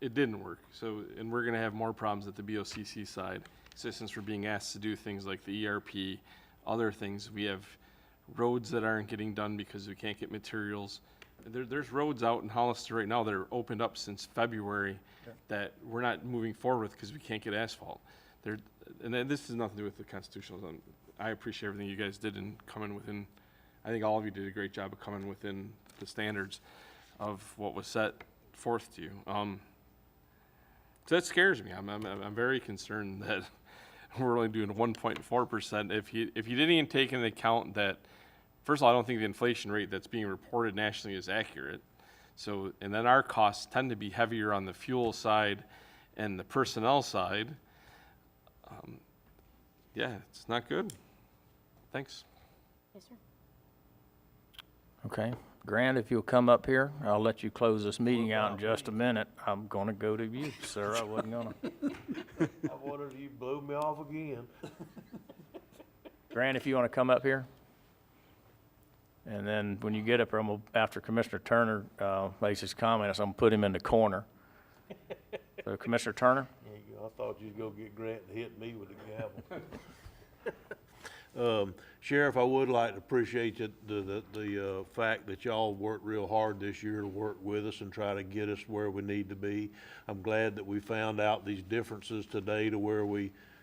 It didn't work. So, and we're gonna have more problems at the BOCC side, since we're being asked to do things like the ERP, other things. We have roads that aren't getting done because we can't get materials. There's roads out in Hollister right now that are opened up since February that we're not moving forward with because we can't get asphalt. And then this has nothing to do with the constitutional. I appreciate everything you guys did in coming within, I think all of you did a great job of coming within the standards of what was set forth to you. So that scares me. I'm very concerned that we're only doing 1.4%. If you didn't even take into account that, first of all, I don't think the inflation rate that's being reported nationally is accurate. So, and then our costs tend to be heavier on the fuel side and the personnel side. Yeah, it's not good. Thanks. Yes, sir. Okay. Grant, if you'll come up here, I'll let you close this meeting out in just a minute. I'm gonna go to you, sir. I wasn't gonna. I wanted you to blow me off again. Grant, if you wanna come up here. And then when you get up here, I'm gonna, after Commissioner Turner, makes his comments, I'm gonna put him in the corner. So Commissioner Turner? There you go. I thought you'd go get Grant to hit me with a gavel. Sheriff, I would like to appreciate the fact that y'all worked real hard this year to work with us and try to get us where we need to be. I'm glad that we found out these differences today to where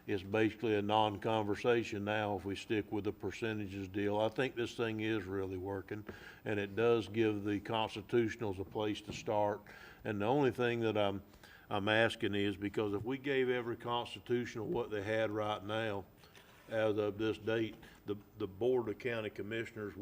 it's basically a non-conversation now if we stick with the percentages deal. I think this thing is really working, and it does give the constitutionals a place to start. And the only thing that I'm asking is, because if we gave every constitutional what they had right now, as of this date, the Board of County Commissioners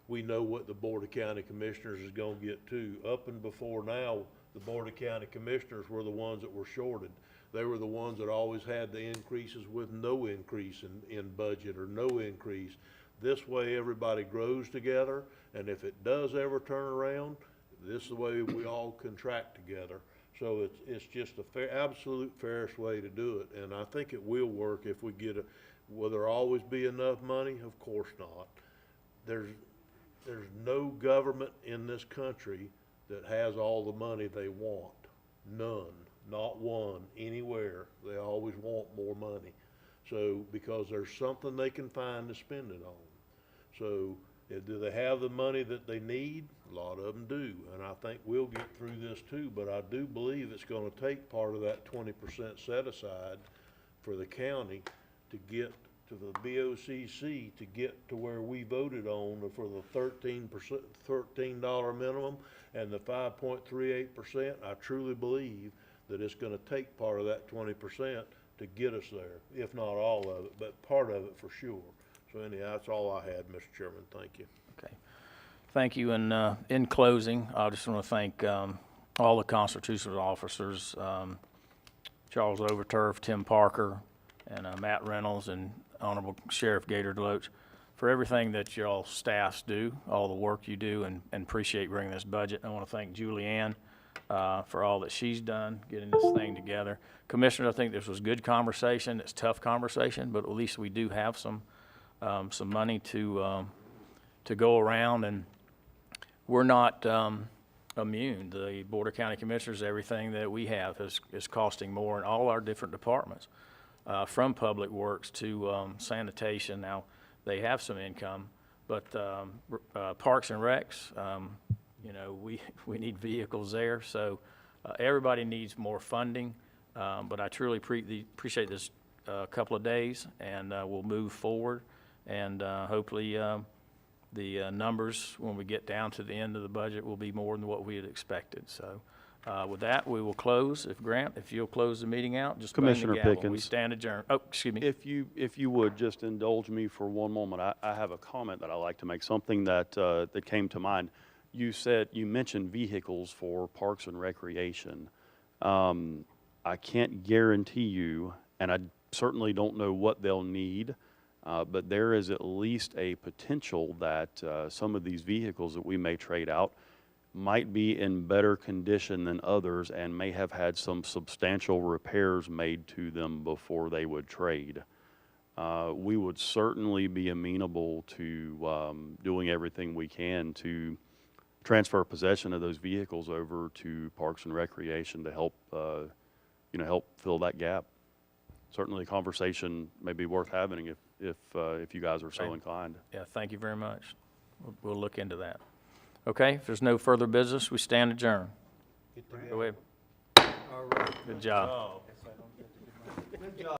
we know what the Board of County Commissioners is gonna get too. Up and before now, the Board of County Commissioners were the ones that were shorted. They were the ones that always had the increases with no increase in budget or no increase. This way, everybody grows together, and if it does ever turn around, this is the way we all contract together. So it's just a absolute fairest way to do it, and I think it will work if we get will there always be enough money? Of course not. There's no government in this country that has all the money they want. None, not one, anywhere. They always want more money. So, because there's something they can find to spend it on. So, do they have the money that they need? A lot of them do, and I think we'll get through this too, but I do believe it's gonna take part of that 20% set aside for the county to get to the BOCC, to get to where we voted on for the $13 minimum and the 5.38%. I truly believe that it's gonna take part of that 20% to get us there, if not all of it, but part of it for sure. So anyhow, that's all I had, Mr. Chairman. Thank you. Okay. Thank you. And in closing, I just want to thank all the constitutional officers, Charles Overturf, Tim Parker, and Matt Reynolds, and Honorable Sheriff Gator Deloach, for everything that y'all staffs do, all the work you do, and appreciate bringing this budget. I want to thank Julianne for all that she's done, getting this thing together. Commissioner, I think this was good conversation. It's tough conversation, but at least we do have some money to go around, and we're not immune. The Board of County Commissioners, everything that we have is costing more in all our different departments, from Public Works to sanitation. Now, they have some income, but Parks and Recs, you know, we need vehicles there, so everybody needs more funding. But I truly appreciate this couple of days, and we'll move forward, and hopefully the numbers, when we get down to the end of the budget, will be more than what we had expected. So with that, we will close. If you'll close the meeting out, just bang the Commissioner gavel. We Pickens. stand adjourned. Oh, excuse me. If you would just indulge me for one moment, I have a comment that I like to make, something that, that came to mind. You mentioned vehicles for Parks and Recreation. I can't guarantee you, and I certainly don't know what they'll need, but there is at least a potential that some of these vehicles that we may trade out might be in better condition than others and may have had some substantial repairs made to them before they would trade. We would certainly be amenable to doing everything we can to transfer possession of those vehicles over to Parks and Recreation to help, help fill that gap. Certainly a conversation may be worth having if you guys are so inclined. Yeah, thank you very much. We'll look into that. Okay, if there's no further business, we stand adjourned. Go ahead. All right. Good job. Good job.